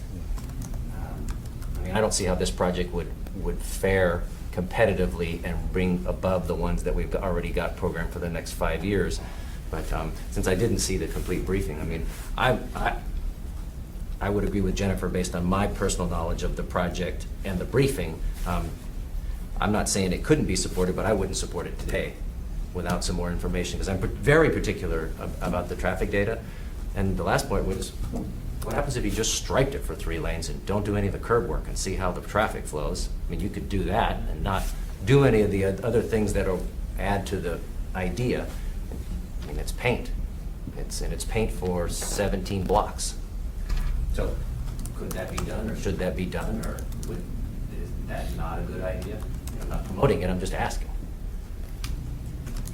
I mean, I don't see how this project would fare competitively and bring above the ones that we've already got programmed for the next 5 years. But since I didn't see the complete briefing, I mean, I would agree with Jennifer based on my personal knowledge of the project and the briefing. I'm not saying it couldn't be supported, but I wouldn't support it today without some more information, because I'm very particular about the traffic data. And the last point was, what happens if you just striped it for 3 lanes and don't do any of the curb work and see how the traffic flows? I mean, you could do that and not do any of the other things that will add to the idea. I mean, it's paint. It's paint for 17 blocks. So could that be done, or should that be done, or is that not a good idea? I'm not promoting it, I'm just asking.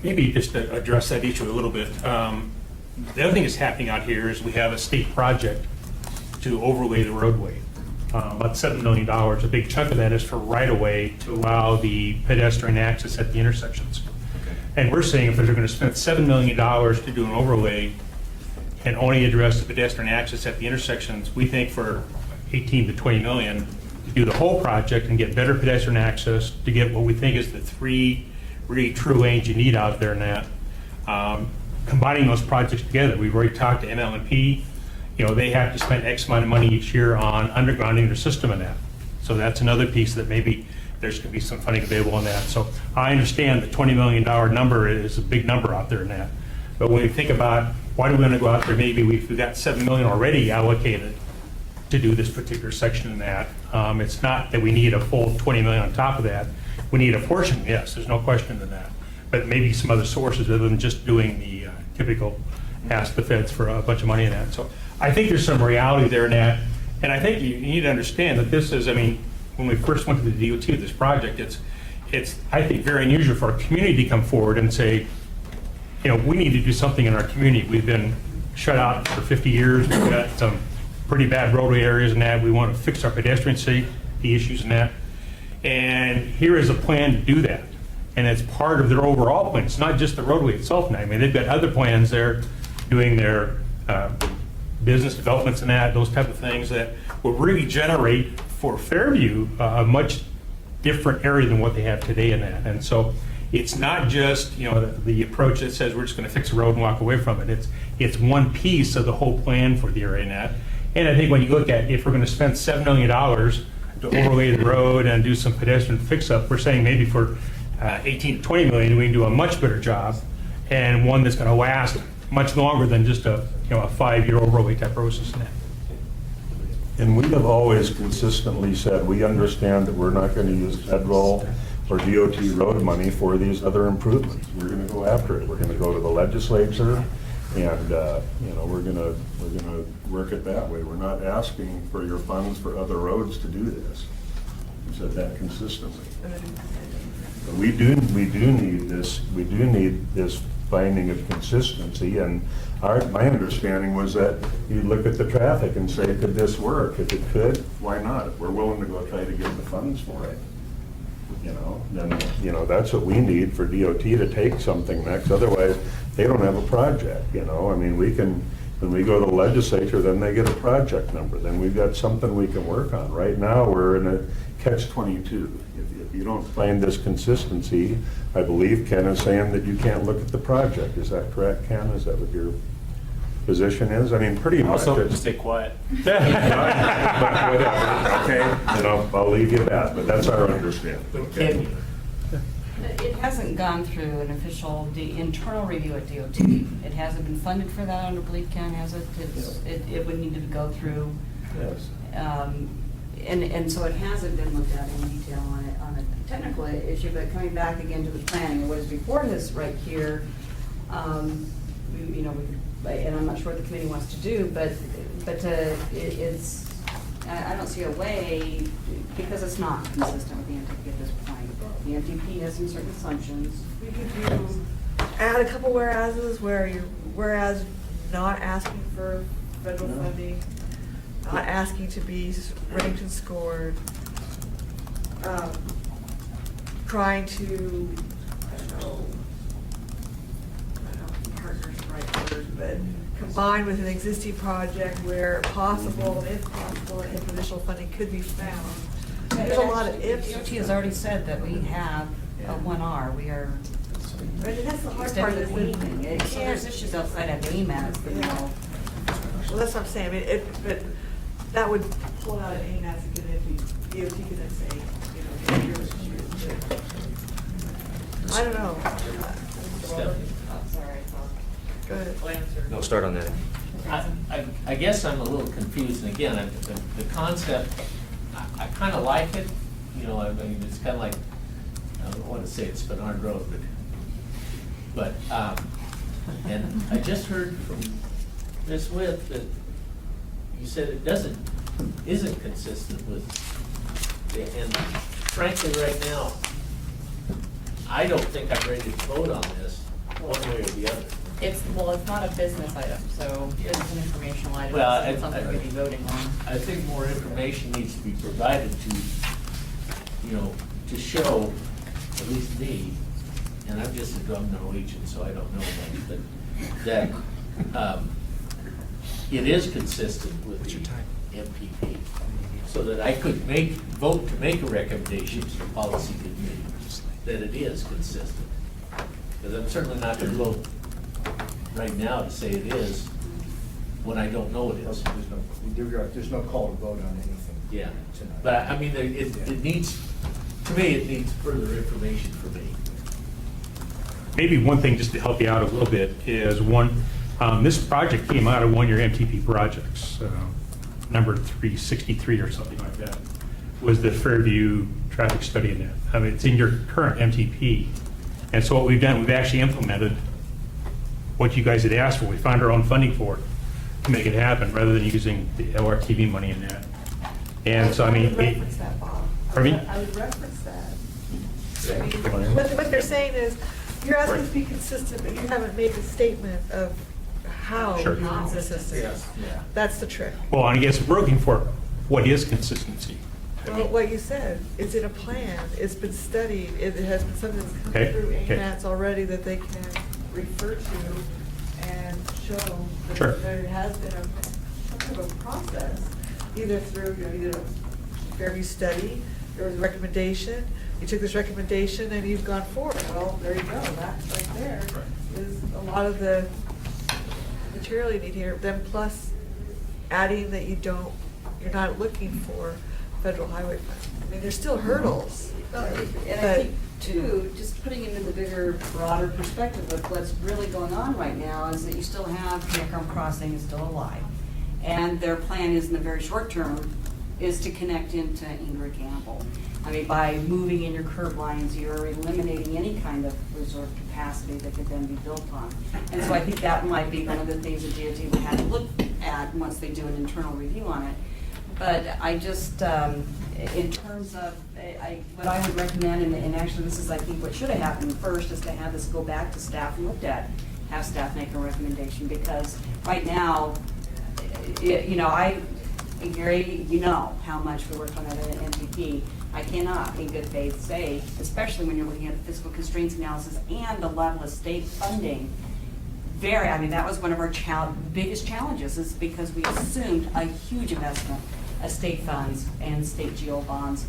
Maybe just to address that issue a little bit. The other thing that's happening out here is we have a state project to overlay the roadway. About $7 million. A big chunk of that is for right-of-way to allow the pedestrian access at the intersections. And we're saying if they're going to spend $7 million to do an overlay and only address the pedestrian access at the intersections, we think for 18 to 20 million to do the whole project and get better pedestrian access, to get what we think is the 3 really true lanes you need out there in that. Combining those projects together, we've already talked to ML&P. They have to spend X amount of money each year on undergrounding their system in that. So that's another piece that maybe there's going to be some funding available in that. So I understand the $20 million number is a big number out there in that. But when we think about why do we want to go out there, maybe we've got $7 million already allocated to do this particular section in that. It's not that we need a full $20 million on top of that. We need a portion, yes, there's no question in that. But maybe some other sources other than just doing the typical ask the feds for a bunch of money in that. So I think there's some reality there in that. And I think you need to understand that this is, when we first went to the DOT with this project, it's I think, very unusual for our community to come forward and say, we need to do something in our community. We've been shut out for 50 years. We've got some pretty bad roadway areas and that. We want to fix our pedestrian safety issues and that. And here is a plan to do that. And it's part of their overall plan. It's not just the roadway itself now. They've got other plans there doing their business developments and that, those type of things that will really generate for Fairview a much different area than what they have today in that. And so it's not just the approach that says we're just going to fix a road and walk away from it. It's one piece of the whole plan for the area in that. And I think when you look at if we're going to spend $7 million to overlay the road and do some pedestrian fix-up, we're saying maybe for 18 to 20 million we can do a much better job, and one that's going to last much longer than just a 5-year overlay type process in that. And we have always consistently said, we understand that we're not going to use federal or DOT road money for these other improvements. We're going to go after it. We're going to go to the legislature, and we're going to work it that way. We're not asking for your funds for other roads to do this. We said that consistently. But we do need this. We do need this finding of consistency, and my understanding was that you look at the traffic and say, could this work? If it could, why not? If we're willing to go try to get the funds for it, then that's what we need for DOT to take something next. Otherwise, they don't have a project. We can, when we go to the legislature, then they get a project number. Then we've got something we can work on. Right now, we're in a catch-22. If you don't find this consistency, I believe Ken is saying that you can't look at the project. Is that correct, Ken? Is that what your position is? Pretty much. Also, just stay quiet. But whatever, okay? I'll leave you that, but that's our understanding. Okay? It hasn't gone through an official internal review at DOT. It hasn't been funded for that, I don't believe Ken has it. It would need to go through. Yes. And so it hasn't been looked at in detail on a technical issue, but coming back again to the planning, it was before this right here, and I'm not sure what the committee wants to do, but I don't see a way, because it's not consistent with the NTP at this point. The NTP has some certain assumptions. We could add a couple whereases where you're, whereas not asking for federal funding, not asking to be ranked and scored, trying to, I don't know if partner's the right word, but combine with an existing project where possible, if possible, if additional funding could be found. There's a lot of ifs. DOT has already said that we have a 1R. We are. That's the hard part. So there's issues outside of AMATS that we know. Well, that's what I'm saying. But that would pull out an AMATS again if DOT could then say, I don't know. Sorry. Go ahead. No, start on that. I guess I'm a little confused, and again, the concept, I kind of like it, it's kind of like, I don't want to say it's Bernard Road, but and I just heard from Ms. Witt that you said it isn't consistent with, and frankly, right now, I don't think I'm ready to vote on this one way or the other. It's not a business item, so it's an informational item. Well, It's not something we'd be voting on. I think more information needs to be provided to show, at least me, and I'm just a drum Norwegian, so I don't know much, but that it is consistent with the MPP, so that I could vote to make a recommendation to the policy committee that it is consistent. Because I'm certainly not going to vote right now to say it is when I don't know it is. There's no call to vote on anything. Yeah, but I mean, it needs, to me, it needs further information for me. Maybe one thing just to help you out a little bit is this project came out of one-year MTP projects, number 363 or something like that, was the Fairview traffic study in that. I mean, it's in your current MTP. And so what we've done, we've actually implemented what you guys had asked for. We found our own funding for it to make it happen, rather than using the LRTV money in that. And so, I mean. would reference that, Bob. Pardon me? I would reference that. I mean, what they're saying is, you're asking to be consistent, but you haven't made a statement of how Sure. you're consistent. Yeah. That's the trick. Well, and I guess we're looking for what is consistency. I Well, mean, what you said, it's in a plan, it's been studied, it has been something that's come Okay, through okay. AMATS already that they can refer to and show Sure. that there has been some kind of a process, either through, either a Fairview study, there was a recommendation, you took this recommendation and you've gone forward. Well, there you go, that right there is a lot of the material you need here, then plus adding that you're not looking for federal highway funds. I mean, there's still hurdles. And I think, too, just putting it in the bigger, broader perspective of what's really going on right now is that you still have Campground Crossing is still alive. And their plan is, in the very short term, is to connect into Ingrid Gamble. I mean, by moving in your curb lines, you're eliminating any kind of reserve capacity that could then be built on. And so I think that might be one of the things that DOT would have to look at once they do an internal review on it. But I just, in terms of, what I would recommend, and actually this is, I think, what should have happened first, is to have this go back to staff and looked at, have staff make a recommendation, because right now, Gary, you know how much we worked on that at NPP. I cannot, in good faith, say, especially when you're looking at the fiscal constraints analysis and the level of state funding, that was one of our biggest challenges, is because we assumed a huge investment of state funds and state GO bonds.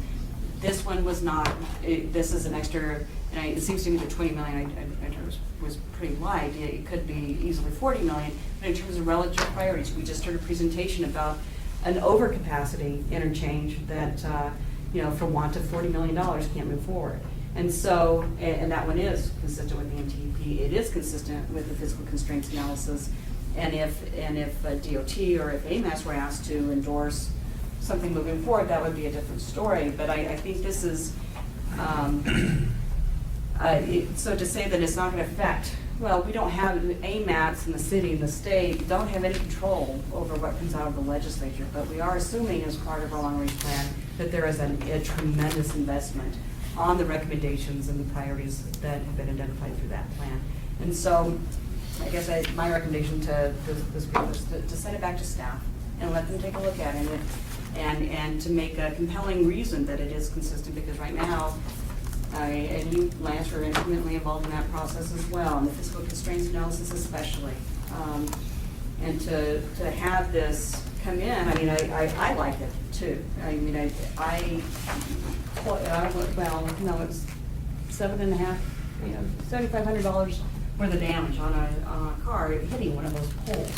This one was not, this is an extra, and it seems to me the 20 million was pretty light. It could be easily 40 million, but in terms of relative priorities, we just heard a presentation about an overcapacity interchange that, for want of $40 million, can't move forward. And so, and that one is consistent with the MTP. It is consistent with the fiscal constraints analysis. And if DOT or if AMATS were asked to endorse something moving forward, that would be a different story. But I think this is, so to say that it's not going to affect, well, we don't have, AMATS and the city and the state don't have any control over what comes out of the legislature, but we are assuming as part of our long-range plan that there is a tremendous investment on the recommendations and the priorities that have been identified through that plan. And so I guess my recommendation to this group is to send it back to staff and let them take a look at it and to make a compelling reason that it is consistent, because right now, and you, Lance, are intimately involved in that process as well, and the fiscal constraints analysis especially. And to have this come in, I mean, I like it too. I mean, it's $7,500 worth of damage on a car hitting one of those poles,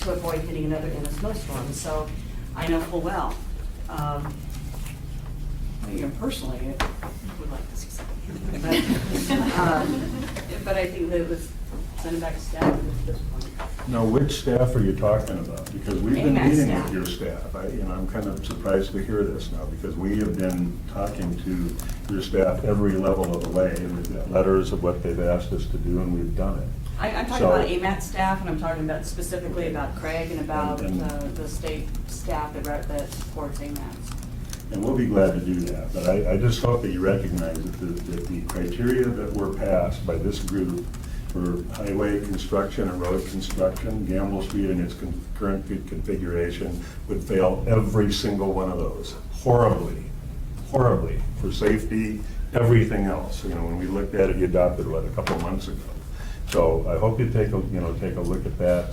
to avoid hitting another in a snowstorm. So I know full well. Personally, I would like to see something. But I think that let's send it back to staff at this point. Now, which staff are you talking about? Because we've been AMATS meeting staff. with your staff. I'm kind of surprised to hear this now, because we have been talking to your staff every level of the way, and we've got letters of what they've asked us to do, and we've done it. I'm talking So- about AMAT staff, and I'm talking about specifically about Craig and about the state staff that supports AMATs. And we'll be glad to do that, but I just hope that you recognize that the criteria that were passed by this group for highway construction and road construction, Gamble Street in its current configuration would fail every single one of those, horribly, for safety everything else. You know, when we looked at it, you adopted what, a couple of months ago. So I hope you take a look at that,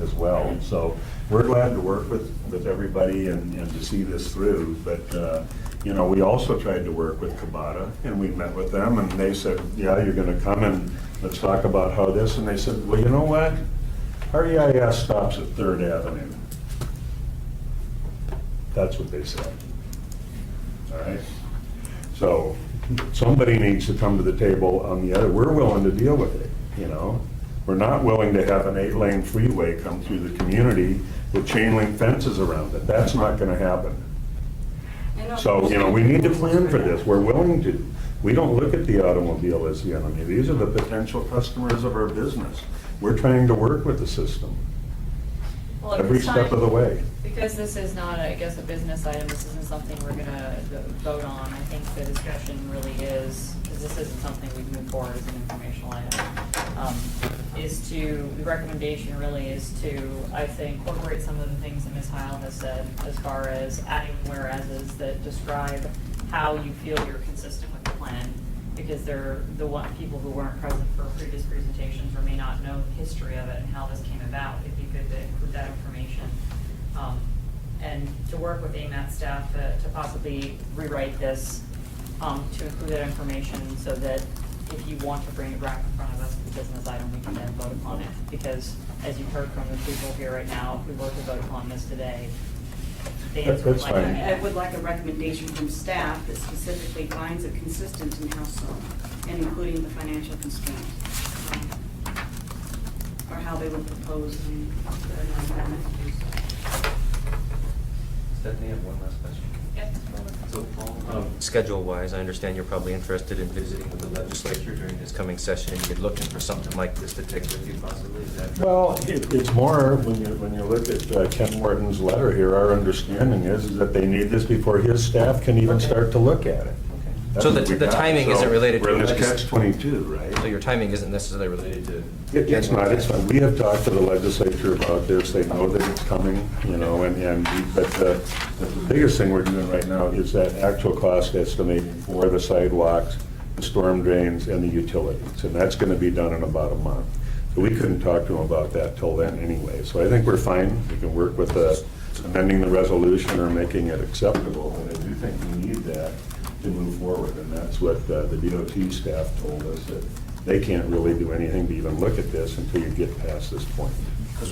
as well. So we're glad to work with everybody and to see this through. But, we also tried to work with Kabata, and we met with them, and they said, yeah, you're gonna come and let's talk about how this, and they said, well, you know what? Our EIS stops at 3rd Avenue. That's what they said. All right? So somebody needs to come to the table on the other. We're willing to deal with it, We're not willing to have an 8-lane freeway come through the community with chain link fences around it. That's not gonna happen. So, we need to plan for this. We're willing to. We don't look at the automobile as the enemy. These are the potential customers of our business. We're trying to work with the system Well, at every this step time, of the way. Because this is not, I guess, a business item, this isn't something we're gonna vote on. I think the discussion really is, because this isn't something we move forward as an informational item, the recommendation really is to, I think, incorporate some of the things that Ms. Heil has said as far as adding whereases that describe how you feel you're consistent with the plan, because they're the people who weren't present for previous presentations or may not know the history of it and how this came about, if you could include that information. And to work with AMATS staff to possibly rewrite this, to include that information so that if you want to bring it back in front of us as a business item, we can then vote upon it. Because as you've heard from the people here right now, if we were to vote upon this today, the answer would That's like fine. I would like a recommendation from staff that specifically finds it consistent and how so, and including the financial constraint, or how they would propose an amendment to do so. Stephanie, I have one last question. Yep. So, schedule-wise, I understand you're probably interested in visiting with the legislature during this coming session. You're looking for something like this to take with you possibly, is that true? Well, it's more, when you look at Ken Morton's letter here, our understanding is that they need this before his staff can even start to look at it. That's So what we the got. timing isn't related to... We're in this catch-22, right? So your timing isn't necessarily related to... It's not, it's not. We have talked to the legislature about this, they know that it's coming, but the biggest thing we're doing right now is that actual cost estimating for the sidewalks, the storm drains, and the utilities, and that's gonna be done in about a month. So we couldn't talk to them about that till then anyway, so I think we're fine. We can work with amending the resolution or making it acceptable, but I do think we need that to move forward, and that's what the DOT staff told us, that they can't really do anything to even look at this until you get past this point.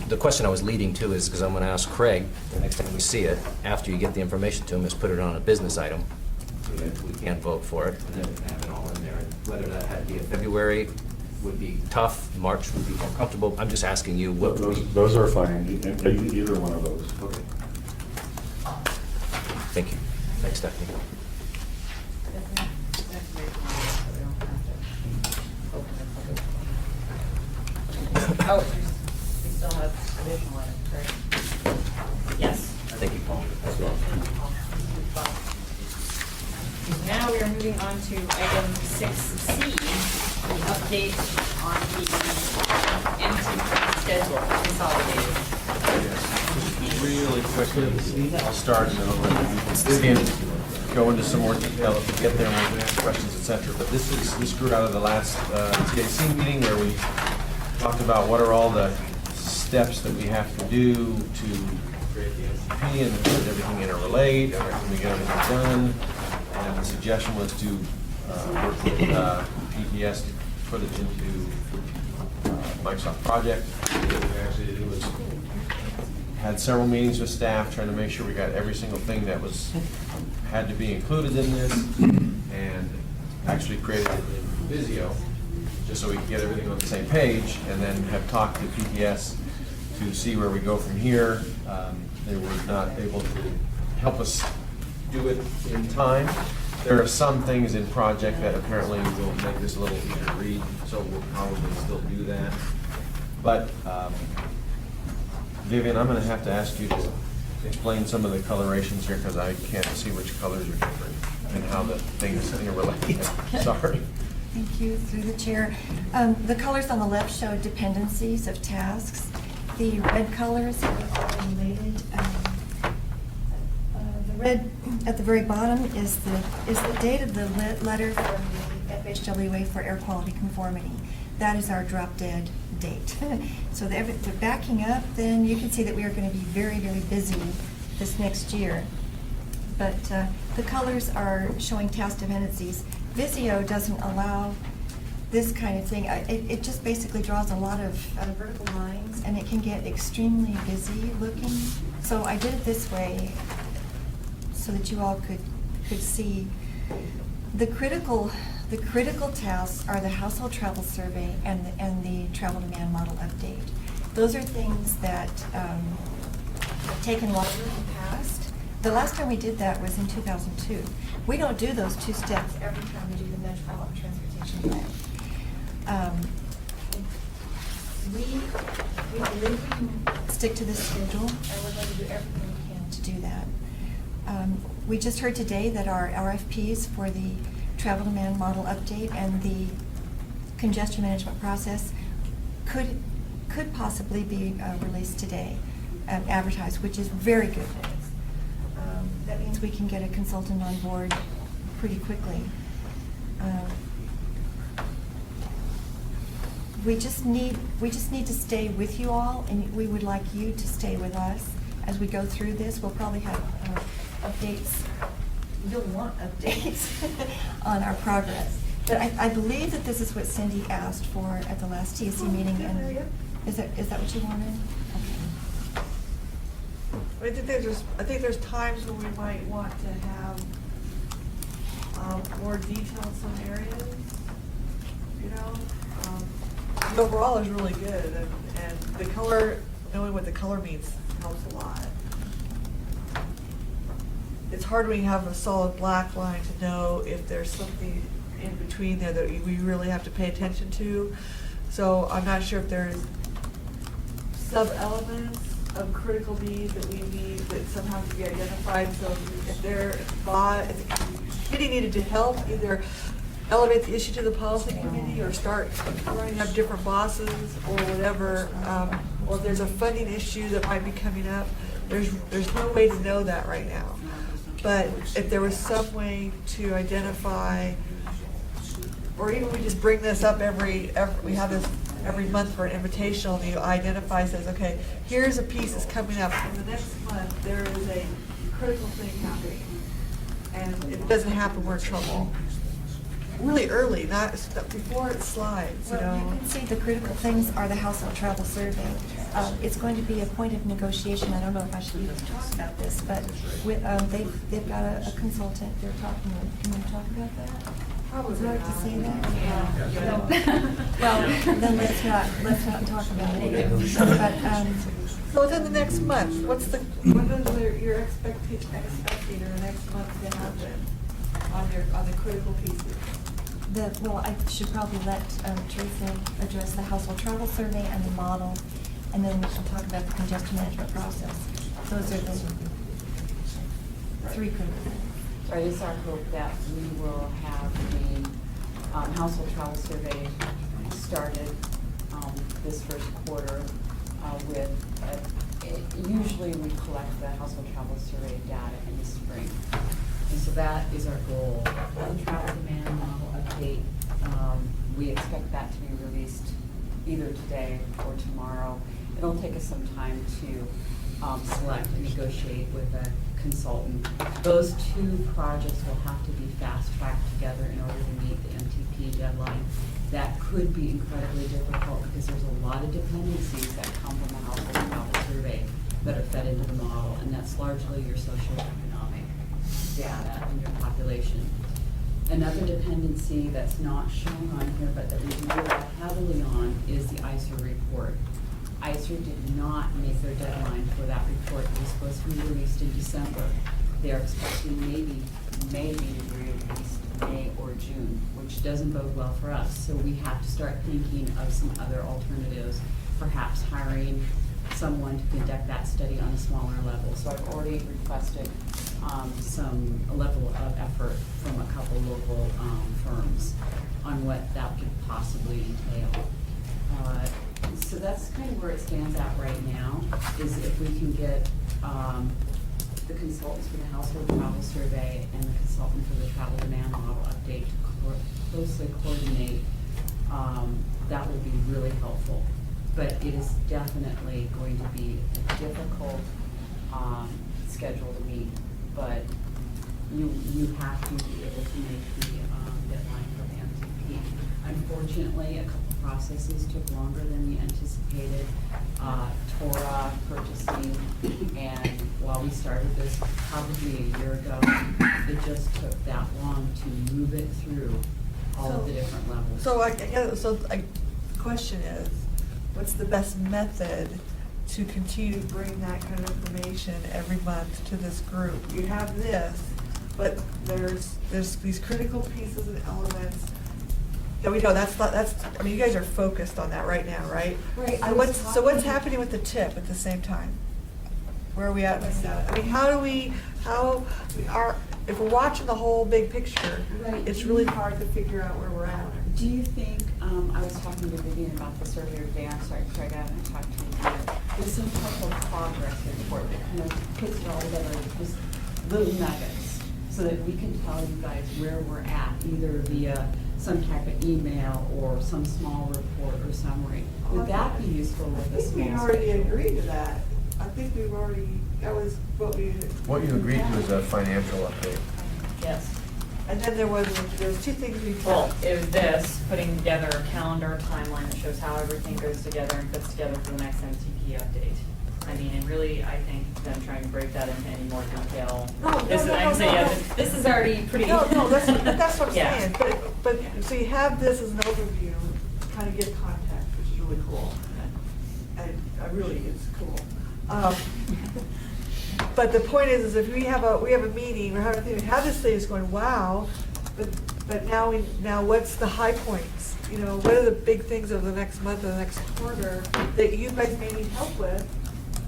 The question I was leading to is, because I'm going to ask Craig, the next time we see it, after you get the information to him, is put it on a business item. We can't vote for it, and then have it all in there. And whether that had to be in February would be tough, March would be more comfortable. I'm just asking you what... Those are fine, either one of those. Okay. Thank you. Thanks, Stephanie. Oh, we still have additional items, right? Yes. Thank you, Paul. Now we are moving on to item 6C, the update on the MT schedule consolidated. Really quickly, I'll start and then I'll let Vivian go into some more detail if we get there and we'll ask questions, et cetera. But this grew out of the last TAC meeting where we talked about what are all the steps that we have to do to create the MCP and does everything interrelate, can we get everything done? And the suggestion was to work with PTS to put it into Microsoft Project. What we actually did was had several meetings with staff trying to make sure we got every single thing that had to be included in this, and actually created it in Visio just so we could get everything on the same page, and then have talked to PTS to see where we go from here. They were not able to help us do it in time. There are some things in project that apparently will make this a little easier to read, so we'll probably still do that. But Vivian, I'm going to have to ask you to explain some of the colorations here because I can't see which colors are different and how the things interrelate. Sorry. Thank you, through the chair. The colors on the left show dependencies of tasks. The red colors are all related. The red at the very bottom is the date of the letter from the FHWA for air quality conformity. That is our drop dead date. So if they're backing up, then you can see that we are going to be very, very busy this next year. But the colors are showing task dependencies. Visio doesn't allow this kind of thing. It just basically draws a lot of vertical lines, and it can get extremely busy looking. So I did it this way so that you all could see. The critical tasks are the household travel survey and the travel demand model update. Those are things that have taken longer in the past. The last time we did that was in 2002. We don't do those two steps every time we do the Metropolitan Transportation Plan. We believe we can stick to this schedule, and we're going to do everything we can to do that. We just heard today that our RFPs for the travel demand model update and the congestion management process could possibly be released today, advertised, which is very good news. That means we can get a consultant on board pretty quickly. We just need to stay with you all, and we would like you to stay with us as we go through this. We'll probably have updates. You'll want updates on our progress. But I believe that this is what Cindy asked for at the last TSC meeting. And is that what you wanted? I think there's times when we might want to have more detail in some areas, you know? The overall is really good, and the color, knowing what the color means helps a lot. It's hard when you have a solid black line to know if there's something in between there that we really have to pay attention to. So I'm not sure if there's sub-elements of critical needs that we need that somehow can be identified. So if the committee needed to help either elevate the issue to the policy committee or start running up different bosses or whatever, or if there's a funding issue that might be coming up, there's no way to know that right now. But if there was some way to identify, or even we just bring this up we have this every month for an invitational, and you identify, says, okay, here's a piece that's coming up. In the next month, there is a critical thing happening. And if it doesn't happen, we're in trouble. Really early, not before it slides, you know. Well, you can see the critical things are the household travel survey. It's going to be a point of negotiation. I don't know if I should even talk about this, but they've got a consultant they're talking with. Can we talk about that? Probably Would you like to not. say that? Well, then let's not talk about it. But, so within the next month, what is your expecting in the next month to happen on the critical pieces? Well, I should probably let Teresa address the household travel survey and the model, and then we can talk about the congestion management process. Those are the three critical things. Right, it's our hope that we will have the household travel survey started this first quarter with, usually we collect the household travel survey data in the spring. And so that is our goal. The travel demand model update, we expect that to be released either today or tomorrow. It'll take us some time to select and negotiate with a consultant. Those two projects will have to be fast-tracked together in order to meet the MTP deadline. That could be incredibly difficult because there's a lot of dependencies that come from the household travel survey that are fed into the model, and that's largely your socioeconomic data and your population. Another dependency that's not shown on here but that we rely heavily on is the ICER report. ICER did not make their deadline for that report. It was supposed to be released in December. They're expecting maybe to be released May or June, which doesn't bode well for us. So we have to start thinking of some other alternatives, perhaps hiring someone to conduct that study on a smaller level. So I've already requested some level of effort from a couple local firms on what that could possibly entail. So that's kind of where it stands at right now, is if we can get the consultants for the household travel survey and the consultant for the travel demand model update to closely coordinate, that will be really helpful. But it is definitely going to be a difficult schedule to meet, but you have to be able to make the deadline for the MTP. Unfortunately, a couple processes took longer than we anticipated. Torah purchasing, and while we started this probably a year ago, it just took that long to move it through all of the different levels. So the question is, what's the best method to continue to bring that kind of information every month to this group? You have this, but there's these critical pieces and elements that we know, I mean, you guys are focused on that right now, right? Right. So what's happening with the tip at the same time? Where are we at with that? I mean, if we're watching the whole big picture, Right. it's really hard to figure out where we're at. Do you think, I was talking to Vivian about this earlier today, I'm sorry, Craig, I haven't talked to you yet. There's some type of progress report that kind of puts it all together, just little nuggets, so that we can tell you guys where we're at, either via some type of email or some small report or summary. Would that be useful with a I think we small? already schedule? agreed to that. I think we've already, that was what we. What you agreed to is a financial update. Yes. And then there was two things we. Well, it was this, putting together a calendar timeline that shows how everything goes together and fits together for the next MTP update. I mean, and really, I think them trying to break that into any more detail. This is already pretty. No, that's what I'm Yeah. saying. But, so you have this as an overview, kind of give context, which is really cool. And I really, it's cool. But the point is if we have a meeting, we have this thing is going, wow, but now what's the high points? You know, what are the big things of the next month or the next quarter that you guys may need help with,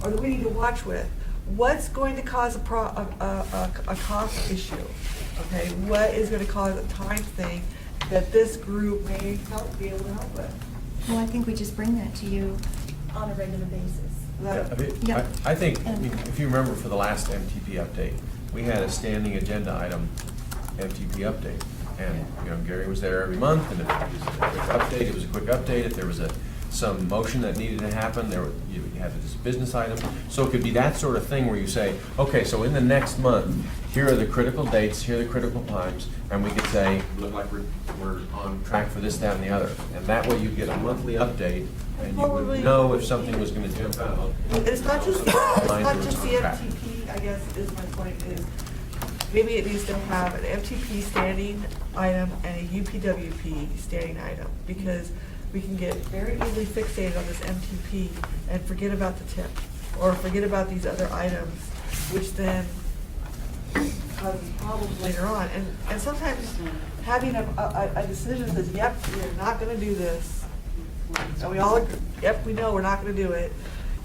or that we need to watch with? What's going to cause a cost issue? Okay, what is going to cause a time thing that this group may be able to help with? Well, I think we just bring that to you on a regular basis. Yeah. I think, if you remember for the last MTP update, we had a standing agenda item, MTP update. And, you know, Gary was there every month, and if it was a quick update, it was a quick update. If there was some motion that needed to happen, you had this business item. So it could be that sort of thing where you say, okay, so in the next month, here are the critical dates, here are the critical times, and we could say, look like we're on track for this, that, and the other. And that way you get a monthly update, and you would know if something was gonna jump out. It's not just the Lines are on track. MTP, I guess, is my point, is maybe it needs to have an MTP standing item and a UPWP standing item, because we can get very easily fixated on this MTP and forget about the tip, or forget about these other items, which then causes problems later on. And sometimes having a decision that says, yep, we're not gonna do this, and we all agree, yep, we know we're not gonna do it,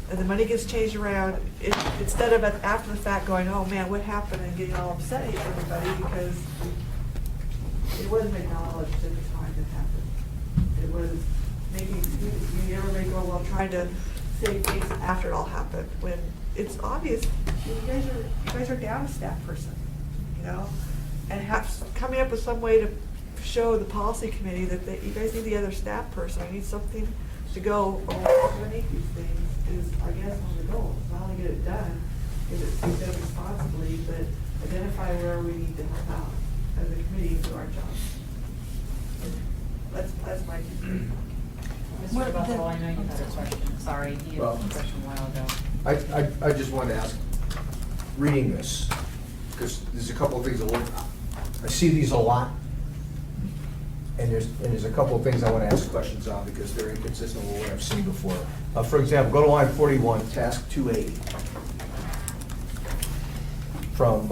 and the money gets changed around, instead of after the fact going, oh man, what happened, and getting all upset at everybody because it wasn't acknowledged at the time it happened. It was making excuses, everybody going, well, trying to say things after it all happened, when it's obvious, you guys are down a staff person, you know? And coming up with some way to show the policy committee that you guys need the other staff person, I need something to go, coordinate these things is, I guess, one of the goals. Not only get it done, get it done responsibly, but identify where we need to help out as a committee to do our job. That's my concern. Mr. Buffalo, I know you had a question. Sorry, you had a question a while ago. I just wanted to ask, reading this, because there's a couple of things, I see these a lot, and there's a couple of things I want to ask questions on because they're inconsistent with what I've seen before. For example, go to line 41, task 280. From,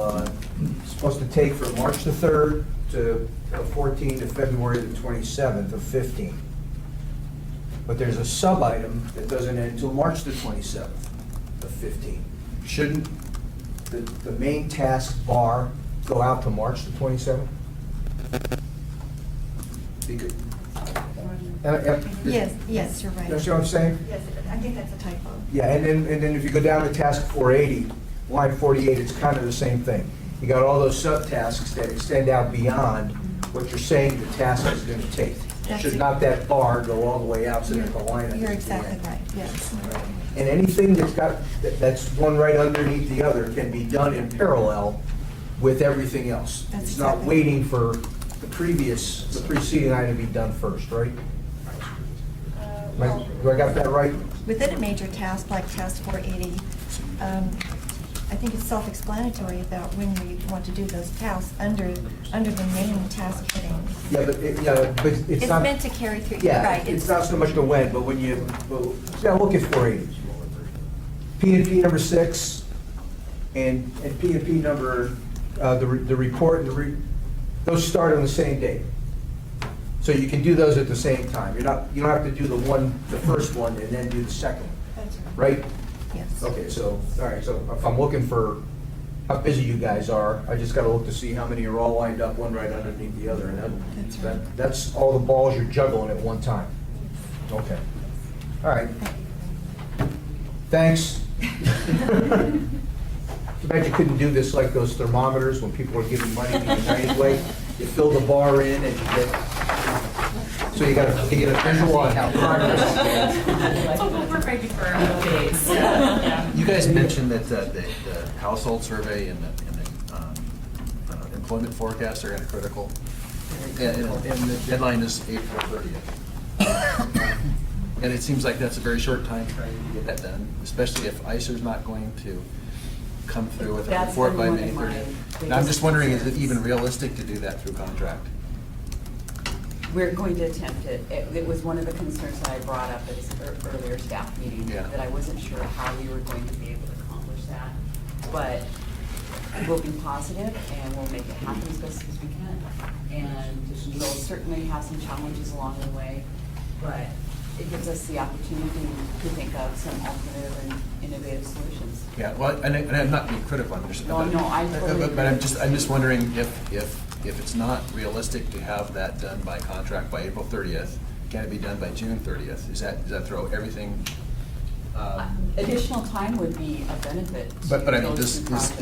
supposed to take from March the 3rd to 14 to February the 27th of 15. But there's a sub-item that doesn't end until March the 27th of 15. Shouldn't the main task bar go out to March the 27th? Because, Yes, you're right. You see what I'm saying? Yes, I think that's a typo. Yeah, and then if you go down to task 480, line 48, it's kind of the same thing. You got all those subtasks that extend out beyond what you're saying the task is going to take. Should not that bar go all the way out so that the line is You're at the exactly end. right, yes. And anything that's one right underneath the other can be done in parallel with everything else. That's It's not exactly- waiting for the preceding item to be done first, right? Do I got that right? Within a major task like Task 480, I think it's self-explanatory about when we want to do those tasks under the main task heading. Yeah, but it's It's not. meant to carry through, you're Yeah, right. it's not so much the when, but when you, yeah, look at 480. P&P number 6 and P&P number, the report, and those start on the same day. So you can do those at the same time. You don't have to do the first one and then do the second one, That's right. right? Yes. Okay, so, all right, so if I'm looking for how busy you guys are, I just gotta look to see how many are all lined up, one right underneath the other, and that's all the balls you're juggling at one time. Okay. All right. Thanks. Too bad you couldn't do this like those thermometers when people are giving money to you anyway. You fill the bar in and you get, so you get a visual on how progress is. So we're ready for updates. You guys mentioned that the household survey and the employment forecast are critical, and the deadline is April 30th. And it seems like that's a very short time frame to get that done, especially if ICER's not going to come through with a That's report by been May one of 30th. my Now, I'm just wondering, is it biggest even realistic to do that through contract? We're going to attempt it. It was one of the concerns that I brought up at this earlier staff meeting, Yeah. that I wasn't sure how we were going to be able to accomplish that. But we'll be positive and we'll make it happen as best as we can. And we'll certainly have some challenges along the way, but it gives us the opportunity to think of some alternative and innovative solutions. Yeah, well, and I'm not being critical, I'm just. No, I totally But I'm agree. just wondering if it's not realistic to have that done by contract by April 30th, can it be done by June 30th? Does that throw everything? Additional time would be a benefit to But I mean, those two projects.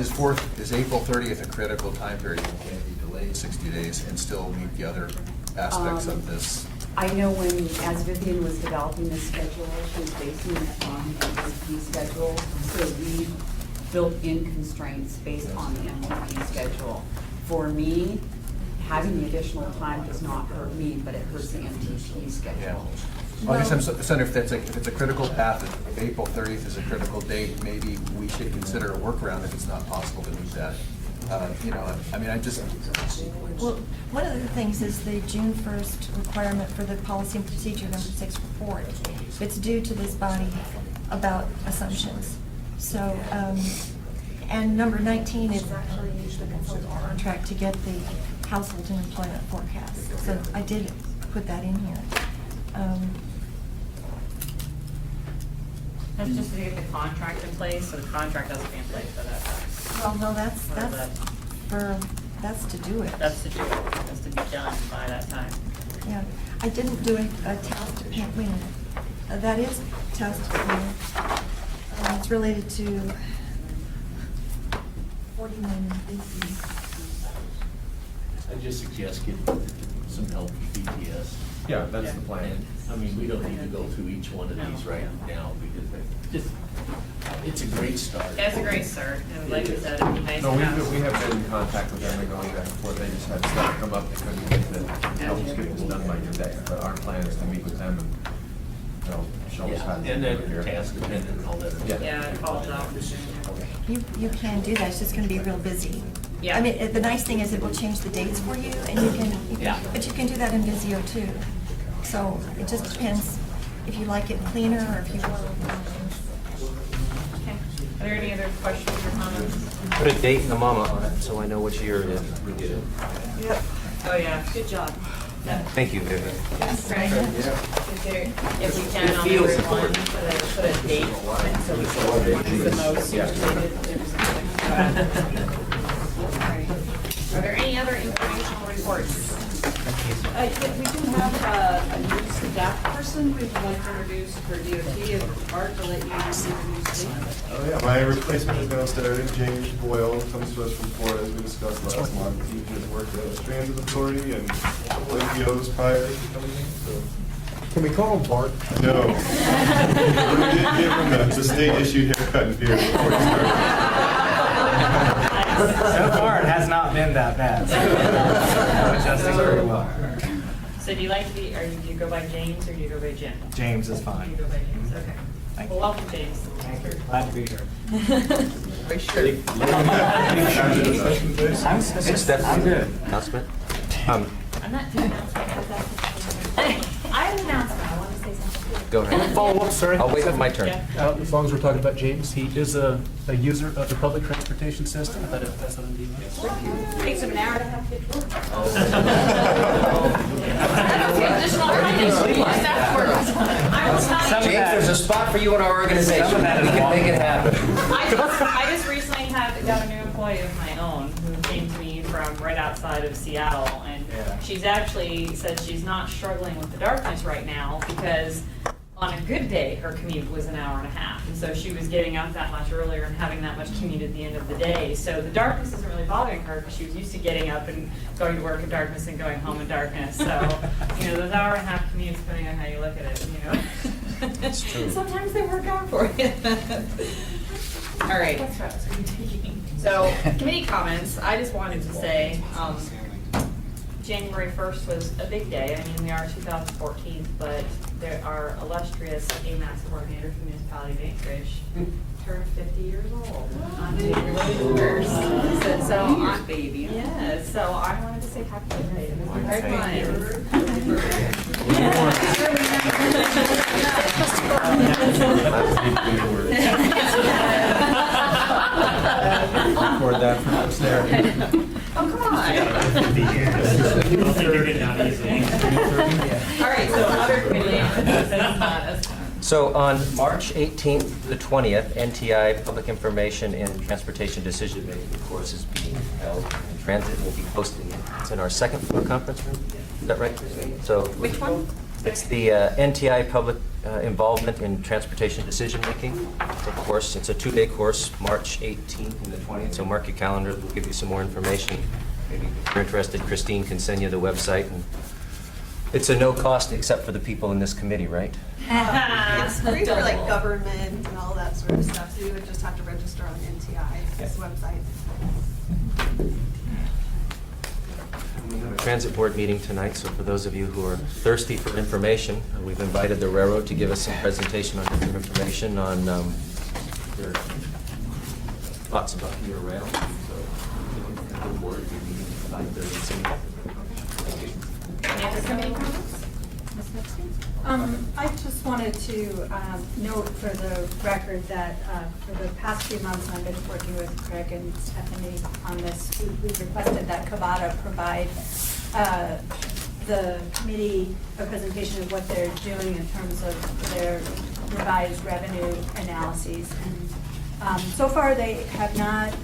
is April 30th a critical time period? Can it be delayed 60 days and still meet the other aspects of this? I know as Vivian was developing this schedule, she was basing it on the MPP schedule, so we built in constraints based on the MPP schedule. For me, having the additional time does not hurt me, but it hurts the MPP schedule. Well, I guess I'm wondering if it's a critical path, if April 30th is a critical date, maybe we should consider a workaround if it's not possible to meet that. I mean, I just. Well, one of the things is the June 1st requirement for the policy and procedure number 6 report. It's due to this body about assumptions. So, and number 19 is actually the consultant contract to get the household and employment forecast. So I did put that in here. That's just to get the contract in place, so the contract doesn't be in place for that. Well, no, that's to do it. That's to do it, that's to be done by that time. Yeah, I didn't do a test, wait a minute. That is test, it's related to 41. I just suggest getting some help with BTS. Yeah, that's the plan. I mean, we don't need to go through each one of these right now, because it's a great start. That's a great start, and like I said, it'd be nice No, to have. we have been in contact with them and going back and forth. They just had stuff come up, they couldn't get the, help us get this done by today. But our plan is to meet with them and, show us how to do And it here. then task dependent and all that. Yeah, it falls out. You can do that, it's just gonna be real busy. Yeah. I mean, the nice thing is it will change the dates for you, and you can, Yeah. but you can do that in Visio too. So it just depends if you like it cleaner or if you want. Okay. Are there any other questions or comments? Put a date and a mama on it, so I know which year it is. We did it. Yep. Oh, yeah, good job. Thank you, Vivian. Right. If we can, on feels every one, put a date on it, so we can, what's the most updated. Are there any other informational reports? Yeah, we do have a new staff person we'd like to introduce for DOT as Art to let you introduce James. Oh, yeah, my replacement is now started. James Boyle comes to us from Florida, as we discussed last month. He has worked at the Transit Authority and NPOs prior to coming in, so. Can we call him Bart? No. We did give him the state-issued haircut and beard before he started. So far, it has not been that bad. So, adjusting very well. So do you like to be, or do you go by James or do you go by Jim? James is fine. You go by James, okay. Thank Well, you. welcome, James. Thank you. Glad to be here. Are you sure? I'm good. Announcement? I'm not doing announcement. I have an announcement. I want to say something. Go ahead. Follow up, sorry. I'll wait for my turn. Yeah. As long as we're talking about James, he is a user of the public transportation system. I thought I'd pass that on to you. Takes him an hour to have to get to work. James, there's a spot for you in our organization. We can make it happen. I just recently got a new employee of my own who came to me from right outside of Seattle, and she's actually said she's not struggling with the darkness right now because on a good day her commute was an hour and a half, and so she was getting up that much earlier and having that much commute at the end of the day. So the darkness isn't really bothering her because she was used to getting up and going to work in darkness and going home in darkness. So those hour and a half commutes, depending on how you look at it, That's true. sometimes they work out for you. All right. So, committee comments, I just wanted to say, January 1st was a big day. I mean, we are 2014, but there are illustrious AMATS coordinator from municipality of Anchorage turned 50 years old on January 1st. So, baby. Yeah, so I wanted to say happy birthday. It was very Record that from upstairs. Oh, come on. All right, so other committee. So on March 18th to the 20th, NTI Public Information and Transportation Decision Making course is being held. Transit will be hosting it. It's in our second floor conference room. Is that right? So Which one? it's the NTI Public Involvement in Transportation Decision Making course. It's a 2-day course, March 18th and the 20th. So mark your calendar. We'll give you some more information. Maybe if you're interested, Christine can send you the website. And it's a no cost except for the people in this committee, right? It's free for like government and all that sort of stuff, so you would just have to register on NTI's website. We have a transit board meeting tonight, so for those of you who are thirsty for information, we've invited the railroad to give us some presentation on different information on their thoughts about your rail. So, the board meeting at 5:30. Any other committee comments? Ms. Nipsey? I just wanted to note for the record that for the past few months, I've been working with Craig and Stephanie on this. We've requested that Kavada provide the committee a presentation of what they're doing in terms of their revised revenue analyses. And so far, they have not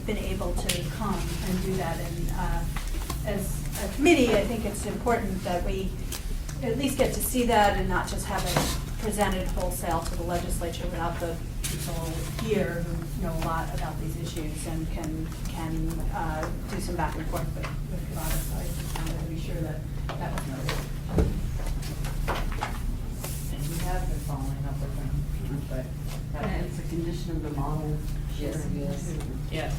been able to come and do that. And as a committee, I think it's important that we at least get to see that and not just have it presented wholesale to the legislature without the people here who know a lot about these issues and can do some back and forth with Kavada. So I just wanted to be sure that that was noted. And we have been following up with them, but. Yeah, it's a condition of the model. Yes. Yes.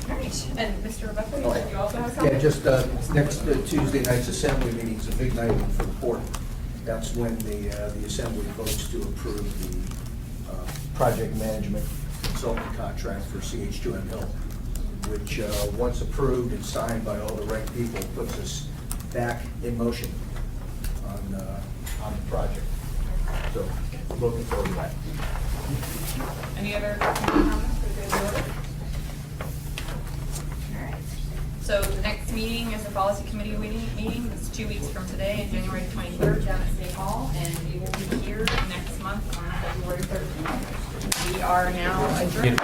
All right, and Mr. Rebecca, you said you also have something? Yeah, just next Tuesday night's assembly meeting is a big night for the port. That's when the assembly votes to approve the project management consultant contract for CH2M Hill, which once approved and signed by all the right people, puts us back in motion on the project. So looking forward to that. Any other comments for the good of the order? All right. So the next meeting is the policy committee meeting. It's 2 weeks from today, January 23rd, down at State Hall, and we will be here next month on February 13th. We are now adjourned.